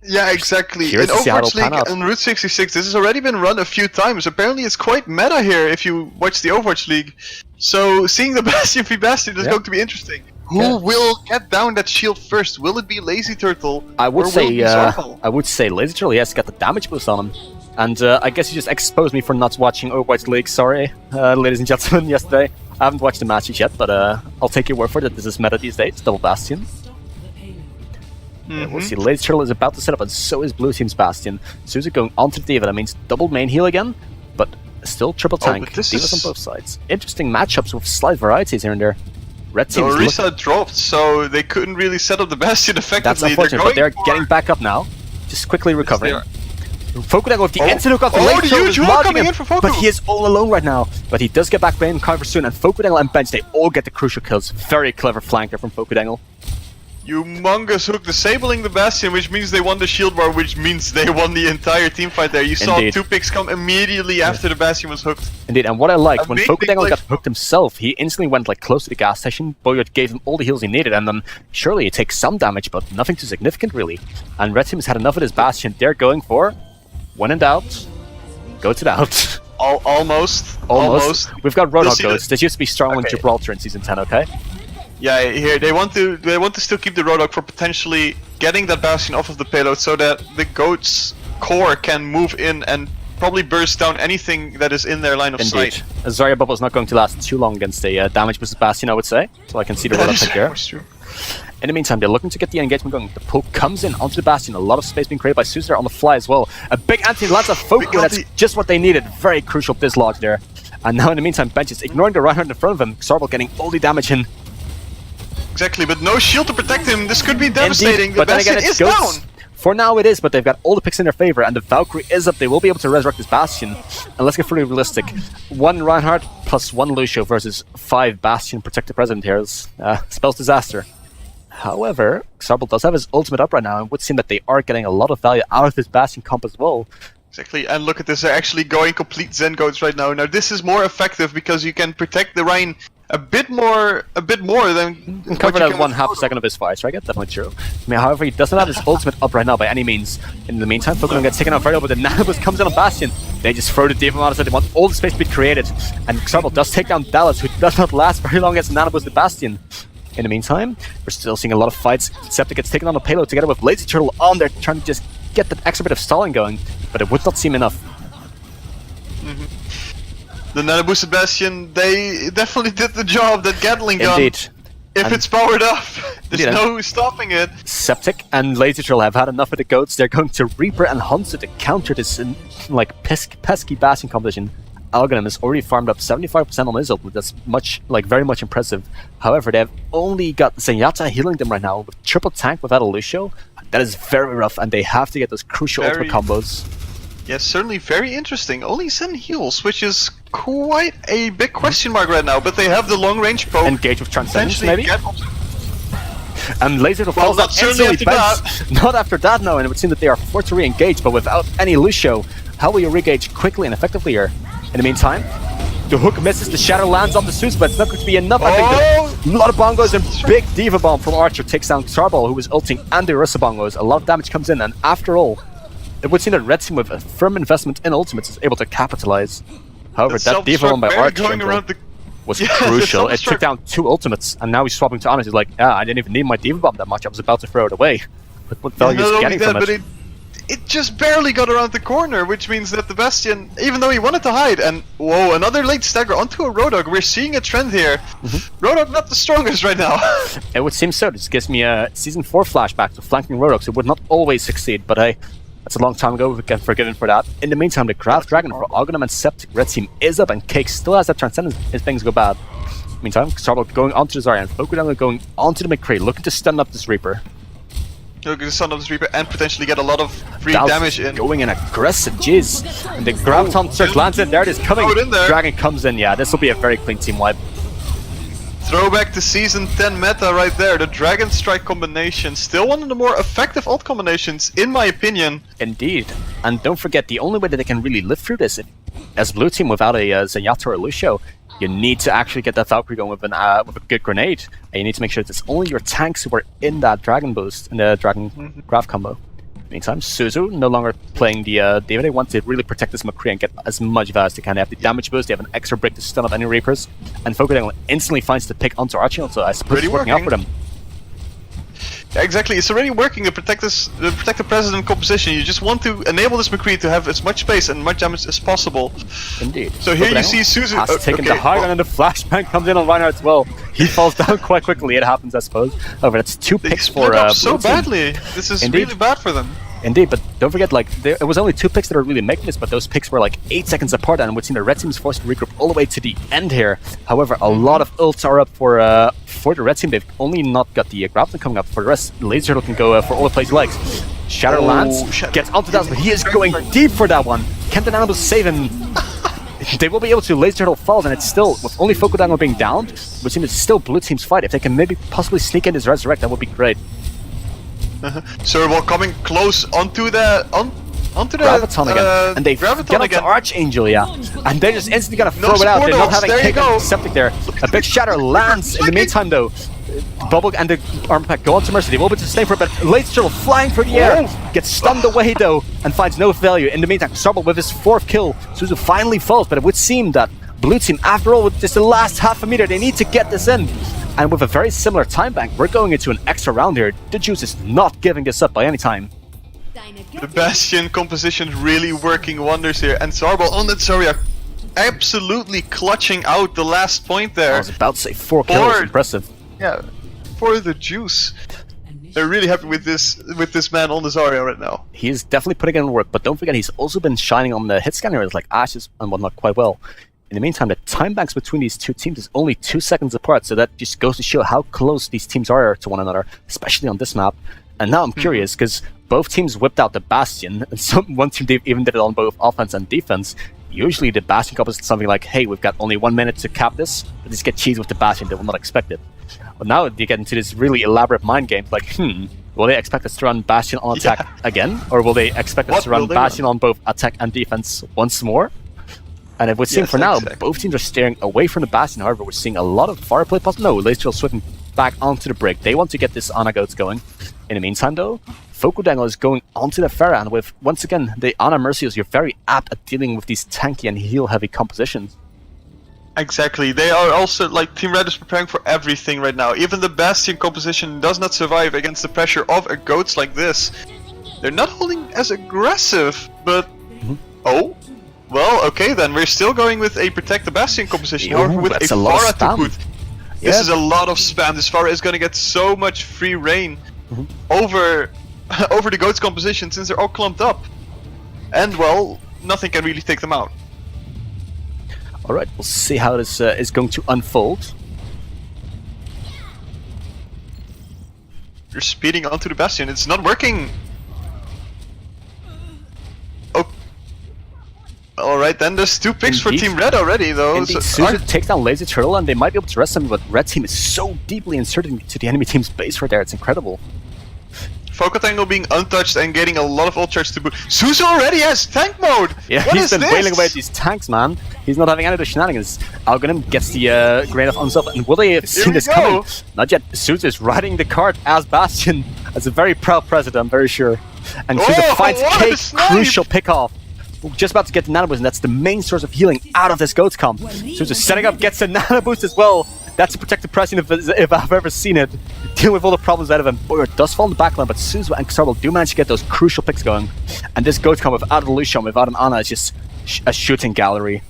Yeah, exactly. In Overwatch League and Route 66, this has already been run a few times. Apparently it's quite meta here if you watch the Overwatch League. So seeing the Bastion v Bastion is going to be interesting. Who will get down that shield first? Will it be Lazy Turtle? I would say Lazy Turtle, yes, got the damage boost on him. And I guess you just exposed me for not watching Overwatch League, sorry, ladies and gentlemen, yesterday. I haven't watched the matches yet, but I'll take your word for it that this is meta these days, double Bastion. We'll see, Lazy Turtle is about to set up, and so is Blue Team's Bastion. Suzu going onto the Diva, that means double main heal again, but still triple tank, Divas on both sides. Interesting matchups with slight varieties here and there. Red Team Orisa dropped, so they couldn't really set up the Bastion effectively. That's unfortunate, but they're getting back up now, just quickly recovering. Fokudangle with the instant hook off the lane coming in for Foku. But he is all alone right now. But he does get back in cover soon, and Fokudangle and Bench, they all get the crucial kills. Very clever flanker from Fokudangle. Humongous hook disabling the Bastion, which means they won the shield bar, which means they won the entire team fight there. You saw 2 picks come immediately after the Bastion was hooked. Indeed, and what I liked, when Fokudangle got hooked himself, he instantly went like close to the gas station. Boyard gave him all the heals he needed, and then surely it takes some damage, but nothing too significant really. And Red Team has had enough of this Bastion. They're going for, when in doubt, goats it out. Almost. We've got Roadhog goats. This used to be Starling Gibraltar in Season 10, okay? Yeah, here they want to still keep the Roadhog for potentially getting that Bastion off of the payload, so that the goat's core can move in and probably burst down anything that is in their line of sight. Zarya Bubble is not going to last too long against a damage versus Bastion, I would say. So I can see the Roadhog pick there. True. In the meantime, they're looking to get the engagement going. The poke comes in onto the Bastion. A lot of space being created by Suzer on the fly as well. A big anti-lands of Foku, that's just what they needed. Very crucial dislodge there. And now in the meantime, Bench is ignoring the Reinhardt in front of him. Xarble getting all the damage in. Exactly, but no shield to protect him. This could be devastating. Indeed, but then again, it's down. For now it is, but they've got all the picks in their favor, and the Valkyrie is up. They will be able to resurrect this Bastion. And let's get fully realistic. 1 Reinhardt plus 1 Lucio versus 5 Bastion protected President here spells disaster. However, Xarble does have his ultimate up right now, and it would seem that they are getting a lot of value out of this Bastion comp as well. Exactly, and look at this, they're actually going complete Zen goats right now. Now this is more effective because you can protect the Rhine a bit more than cover that 1/2 second of his fights, right? That's definitely true. I mean, however, he doesn't have his ultimate up right now by any means. In the meantime, Pokemon gets taken out very well, but the Nanobus comes in on Bastion. They just throw the Diva on, so they want all the space to be created. And Xarble does take down Dallas, who does not last very long as Nanobus the Bastion. In the meantime, we're still seeing a lot of fights. Septic gets taken on the payload together with Lazy Turtle on there, trying to just get that extra bit of stalling going, but it would not seem enough. The Nano Boosted Bastion, they definitely did the job. That Gatling gun, Indeed. if And- it's powered up, there's Indeed, no stopping it. Septic and Laser Drill have had enough of the goats. They're going to Reaper and Hunter to counter this pesky Bastion competition. Algonym has already farmed up 75% on his ult, that's very much impressive. However, they have only got Zenyatta healing them right now with triple tank without a Lucio. That is very rough, and they have to get those crucial ultimate combos. Yes, certainly very interesting. Only 7 heals, which is quite a big question mark right now, but they have the long range poke. Engage with Transcendence, Potentially maybe? And Laser Drill falls not out certainly instantly. after Not after that, no, and it would seem that they are forced to re-engage, but without any Lucio. How will you re-engage quickly and effectively here? In the meantime, the hook misses, the shadow lands on the Zeus, but it's not going to be enough. I think a lot of bongos and big Diva Bomb from Archer takes down Xarbal, who was ulting, and the Orisa bongos. A lot of damage comes in, and after all, it would seem that Red Team with a firm investment in ultimates is able to capitalize. However, that Diva Bomb by Archer was crucial. It took down 2 ultimates, and now he's swapping to Honest. He's like, I didn't even need my Diva Bomb that much, I was about to throw it away. But what value is getting from it? It just barely got around the corner, which means that the Bastion, even though he wanted to hide, and whoa, another late stagger onto a Roadhog. We're seeing a trend here. Roadhog not the strongest right now. It would seem so. This gives me a Season 4 flashback to flanking Roadhogs. It would not always succeed, but that's a long time ago. We get forgiven for that. In the meantime, the Graph Dragon for Aghanim and Septic Red Team is up, and Cake still has that Transcendence if things go bad. Meantime, Xarbal going onto the Zarya, and Fokudango going onto the McCree, looking to stun up this Reaper. Look at the Son of the Reaper and potentially get a lot of free Dallas damage in. Going in aggressive, jeez. And the Graviton Surge lands in, there it is coming. Throw it in there. Dragon comes in, yeah, this will be a very clean team wipe. Throwback to Season 10 meta right there. The Dragon Strike combination, still one of the more effective ult combinations, in my opinion. Indeed. And don't forget, the only way that they can really live through this, as Blue Team without a Zenyatta or Lucio, you need to actually get that Valkyrie going with a good grenade. And you need to make sure that it's only your tanks who are in that Dragon boost, in the Dragon Graph combo. Meantime, Suzu no longer playing the Diva. They want to really protect this McCree and get as much value as they can. They have the damage boost, they have an extra brick to stun up any Reapers, and Fokudango instantly finds the pick onto Archie, so I suppose it's working out for them. Yeah, exactly, it's already working to protect the President composition. You just want to enable this McCree to have as much space and much damage as possible. Indeed. So here you see Suzu has taken the high ground, and the flashbang comes in on Reinhardt as well. He falls down quite quickly, it happens I suppose. However, that's 2 picks for split up so Blue Team. badly. This is Indeed. really bad for them. Indeed, but don't forget, it was only 2 picks that are really making this, but those picks were 8 seconds apart, and we've seen the Red Team is forced to regroup all the way to the end here. However, a lot of ults are up for the Red Team. They've only not got the Grappling coming up. For the rest, Laser Turtle can go for all the plays he likes. Shatter lands, gets onto that, but he is going deep for that one. Can the Nano save him? They will be able to. Laser Turtle falls, and it's still, with only Fokudango being downed, we've seen it's still Blue Team's fight. If they can maybe possibly sneak in this Resurrect, that would be great. Serval coming close onto the Graviton again, and they get up to Archangel, yeah, and they're just instantly gonna throw it out. They're not having taken Septic there. A big shatter lands. In the meantime, though, Bubble and the Armor Pack go on to Mercy. They will be to stay for it, but Laser Turtle flying through the air gets stunned away though and finds no value. In the meantime, Xarbal with his 4th kill, Suzu finally falls, but it would seem that Blue Team, after all, with just the last half a meter, they need to get this in. And with a very similar time bank, we're going into an extra round here. The Juice is not giving this up by any time. The Bastion composition really working wonders here, and Xarbal on that Zarya absolutely clutching out the last point there. I was about to say 4 kills, impressive. Yeah, for the Juice. They're really happy with this man on the Zarya right now. He is definitely putting in work, but don't forget he's also been shining on the hit scanners like Ashes and whatnot quite well. In the meantime, the time banks between these 2 teams is only 2 seconds apart, so that just goes to show how close these teams are to one another, especially on this map. And now I'm curious, because both teams whipped out the Bastion, and one team even did it on both offense and defense. Usually the Bastion couples something like, hey, we've got only 1 minute to cap this, but just get cheese with the Bastion, they will not expect it. But now they get into this really elaborate mind game, like, will they expect us to run Bastion on attack again? Or will they expect us to run Bastion on both attack and defense once more? And it would seem for now, both teams are staring away from the Bastion. However, we're seeing a lot of fire play possible. No, Laser switching back onto the brick. They want to get this Ana Goats going. In the meantime, though, Fokudango is going onto the Pharah, and with, once again, the Ana Mercios, you're very apt at dealing with these tanky and heal-heavy compositions. Exactly. They are also, Team Red is preparing for everything right now. Even the Bastion composition does not survive against the pressure of a Goats like this. They're not holding as aggressive, but... Oh? Well, okay then, we're still going with a Protect the Bastion composition, Ooh, however with that's a a lot of Pharah to spam. put. This is a lot of spam. This Pharah is gonna get so much free reign over the Goat's composition since they're all clumped up. And well, nothing can really take them out. Alright, we'll see how this is going to unfold. You're speeding onto the Bastion, it's not working! Oh. Alright then, there's 2 picks for Indeed. Team Red already though. Indeed, So Suzu takes down Lazy Turtle and they might be able to rest him, but Red Team is so deeply inserted into the enemy team's base right there, it's incredible. Fokotango being untouched and getting a lot of ult charge to boot. Suzu already has tank mode! Yeah, What he's is been this? wailing away at these tanks, man. He's not having any of the shenanigans. Algonim gets the grain of himself, and will they have seen we this go. coming? Not yet. Suzu is riding the cart as Bastion, as a very proud president, I'm very sure. And Suzu finds what a Cake, snipe! crucial pick-off. We're just about to get the nano boost, and that's the main source of healing out of this Goats comp. Suzu setting up, gets a nano boost as well. That's a protective pressing if I've ever seen it. Dealing with all the problems out of him. Boyer does fall in the backline, but Suzu and Xarble do manage to get those crucial picks going. And this Goats comp without a Lucian, without an Ana, is just a shooting gallery.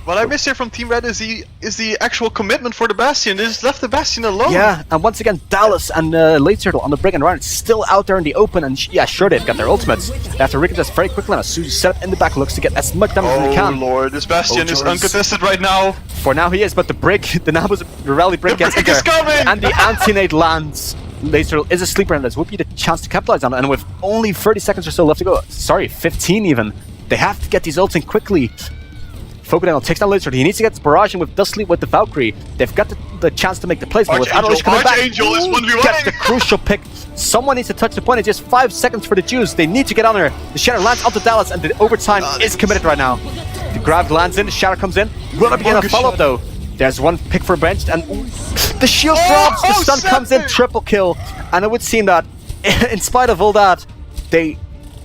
What I miss here from Team Red is the actual commitment for the Bastion. They just left the Bastion alone. Yeah, and once again, Dallas and Late Turtle on the Brig and Ryan still out there in the open, and yeah, sure, they've got their ultimates. They have to recon this very quickly, and Suzu set up in the back looks to get as much damage as he Oh can. lord, this Bastion is Joyce. uncontested right now. For now he is, but the Brig, the rally Brig The gets in Brig is there, coming! and the anti-nade lands. Late Turtle is a sleeper, and this would be the chance to capitalize on it, and with only 30 seconds or so left to go, sorry, 15 even, they have to get these ults in quickly. Fokodano takes down Lizard. He needs to get this barrage in with Dustly with the Valkyrie. They've got the chance to make the plays, but without Archangel coming back, is 1v1. gets the crucial pick. Someone needs to touch the point. It's just 5 seconds for the Jews. They need to get on there. The Shatter lands onto Dallas, and the overtime is committed right now. The grab lands in, the Shatter comes in. Will there be a follow-up though? There's one pick for benched, and the shield drops. The stun comes in, triple kill. And it would seem that, in spite of all that, they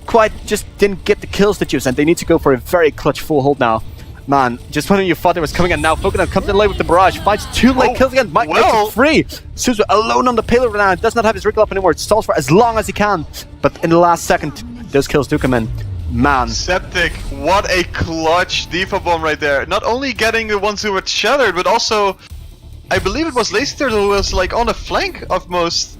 quite just didn't get the kills, the Jews, and they need to go for a very clutch full hold now. Man, just when you thought it was coming in, now Fokodano comes in late with the barrage, finds 2 late kills again, might make it free. Suzu alone on the payload right now, does not have his wriggle up anymore, it stalls for as long as he can, but in the last second, those kills do come in. Man. Septic, what a clutch Diva bomb right there. Not only getting the ones who were shattered, but also, I believe it was Lazy Turtle who was like on the flank of most.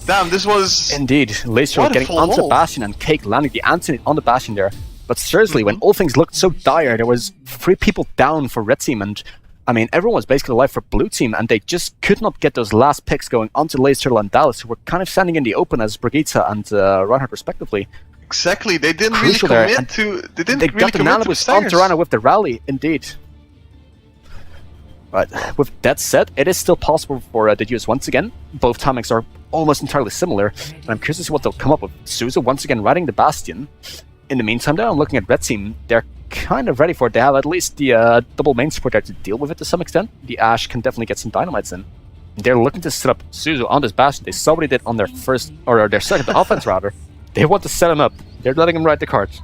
Damn, this was... Indeed, Lazy Turtle getting onto the Bastion and Cake landing the anti on the Bastion there. But seriously, when all things looked so dire, there was 3 people down for Red Team, and I mean, everyone was basically alive for Blue Team, and they just could not get those last picks going onto Lazy Turtle and Dallas, who were kind of standing in the open as Brigitte and Reinhardt respectively. Exactly, they didn't Crucial really there, commit to... They didn't They really got the commit to nanoboost the onto stagers. Rana with the rally, indeed. Right, with that said, it is still possible for the Jews once again. Both timings are almost entirely similar, and I'm curious to see what they'll come up with. Suzu once again riding the Bastion. In the meantime, though, I'm looking at Red Team. They're kind of ready for it. They have at least the double main support there to deal with it to some extent. The Ashe can definitely get some dynamites in. They're looking to set up Suzu on this Bastion. They saw what he did on their first, or their second offense rather. They want to set him up. They're letting him ride the cart.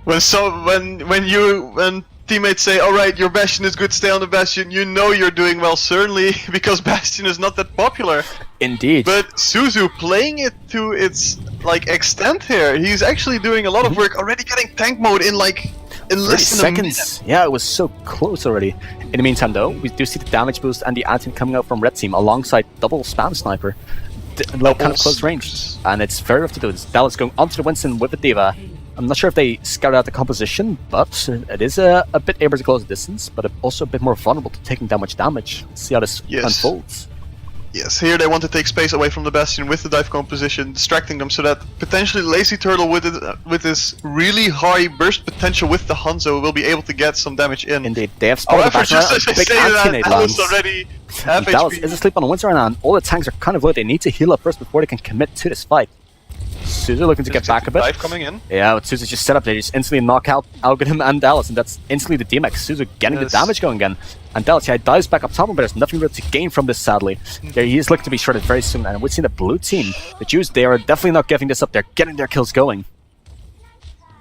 When teammates say, alright, your Bastion is good, stay on the Bastion, you know you're doing well, certainly, because Bastion is not that popular. Indeed. But Suzu playing it to its extent here. He's actually doing a lot of work, already getting tank mode in less than a minute. seconds. Yeah, it was so close already. In the meantime, though, we do see the damage boost and the anti coming out from Red Team alongside double spam sniper, like kind of close range, and it's very rough to do. Dallas going onto the Winston with the Diva. I'm not sure if they scouted out the composition, but it is a bit able to close the distance, but also a bit more vulnerable to taking that much damage. Let's see how this unfolds. Yes, here they want to take space away from the Bastion with the dive composition, distracting them so that potentially Lazy Turtle with his really high burst potential with the Hanzo will be able to get some damage in. Indeed, they have spotted the However, just as I big say that, anti-nade Dallas lands. already half Dallas HP. is asleep on the Winston right now, and all the tanks are kind of low. They need to heal up first before they can commit to this fight. Suzu looking to get back a bit. Dive coming in. Yeah, with Suzu just set up, they just instantly knock out Algorithm and Dallas, and that's instantly the DMX. Suzu getting the damage going again. And Dallas, yeah, dives back up top, but there's nothing really to gain from this, sadly. There, he is looking to be shredded very soon, and we've seen the blue team, the Jews, they are definitely not giving this up. They're getting their kills going.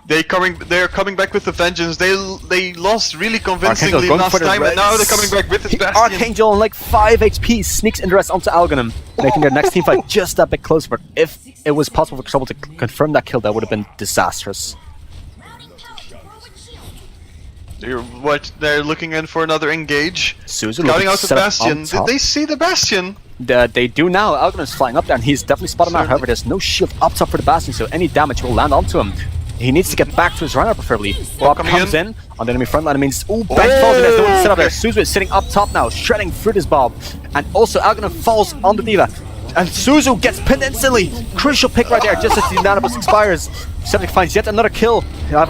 They're coming back with the vengeance. They lost really convincingly going last for the time, and now they're res. coming back with this The Bastion. Archangel on like 5 HP sneaks in the rest onto Algorithm, making their next team fight just a bit closer. But if it was possible for Trouble to confirm that kill, that would have been disastrous. They're looking in for another engage. Suzu Scouting out the set up Bastion. on Did top. they see the Bastion? They do now. Algernon's flying up there, and he's definitely spotted him out. Certainly. However, there's no shield up top for the Bastion, so any damage will land onto him. He needs to get back to his runner, preferably. Bob coming comes in on the enemy front line. It means, ooh, Bank falls, and there's no one to set up there. Suzu is sitting up top now, shredding through this Bob. And also, Algernon falls on the Diva. And Suzu gets pinned instantly. Crucial pick right there, just as the Unanimous expires. Septic finds yet another kill.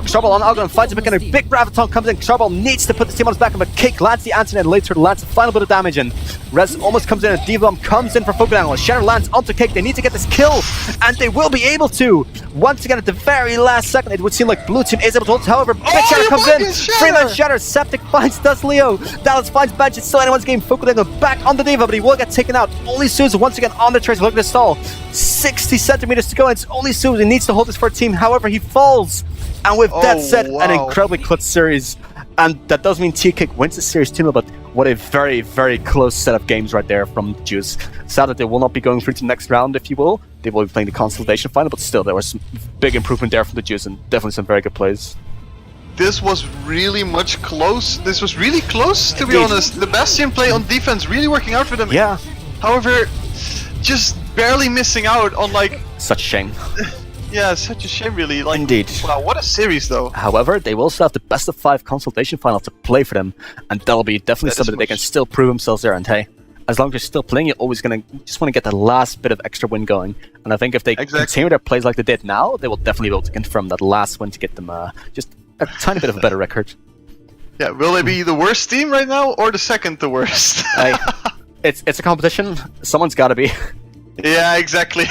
Trouble on Algernon, finds him again. A big graviton comes in. Trouble needs to put the team on his back, but kick lands the anti and later lands the final bit of damage in. Rez almost comes in, and D-Bomb comes in for Focus Angle. Shatter lands onto Kick. They need to get this kill, and they will be able to. Once again, at the very last second, it would seem like Blue Team is able to hold it. However, Big Shatter comes in. Freeland Shatter, Septic finds Dust Leo. Dallas finds Bench. It's still anyone's game. Focus Angle back on the Diva, but he will get taken out. Only Suzu once again on the trace. Look at the stall. 60 centimeters to go, and it's only Suzu. He needs to hold this for a team. However, he falls. And with that said, an incredibly close series. And that does mean T-Kick wins the series 2-0, but what a very, very close set of games right there from Juice. Sad that they will not be going through to the next round, if you will. They will be playing the Consolidation Final, but still, there was some big improvement there from the Juice, and definitely some very good plays. This was really much close. This was really close, to be honest. The Bastion play on defense really working out for them. Yeah. However, just barely missing out on, like... Such a shame. Yeah, such a shame, really. Like, Indeed. Wow, what a series, though. However, they will still have the best of 5 Consultation Final to play for them, and that'll be definitely something that they can still prove themselves there. And hey, as long as you're still playing, you're always gonna just want to get that last bit of extra win going. And I think if they continue their plays like they did now, they will definitely be able to confirm that last win to get them just a tiny bit of a better record. Yeah, will they be the worst team right now, or the second the worst? It's a competition. Someone's got to be. Yeah, exactly.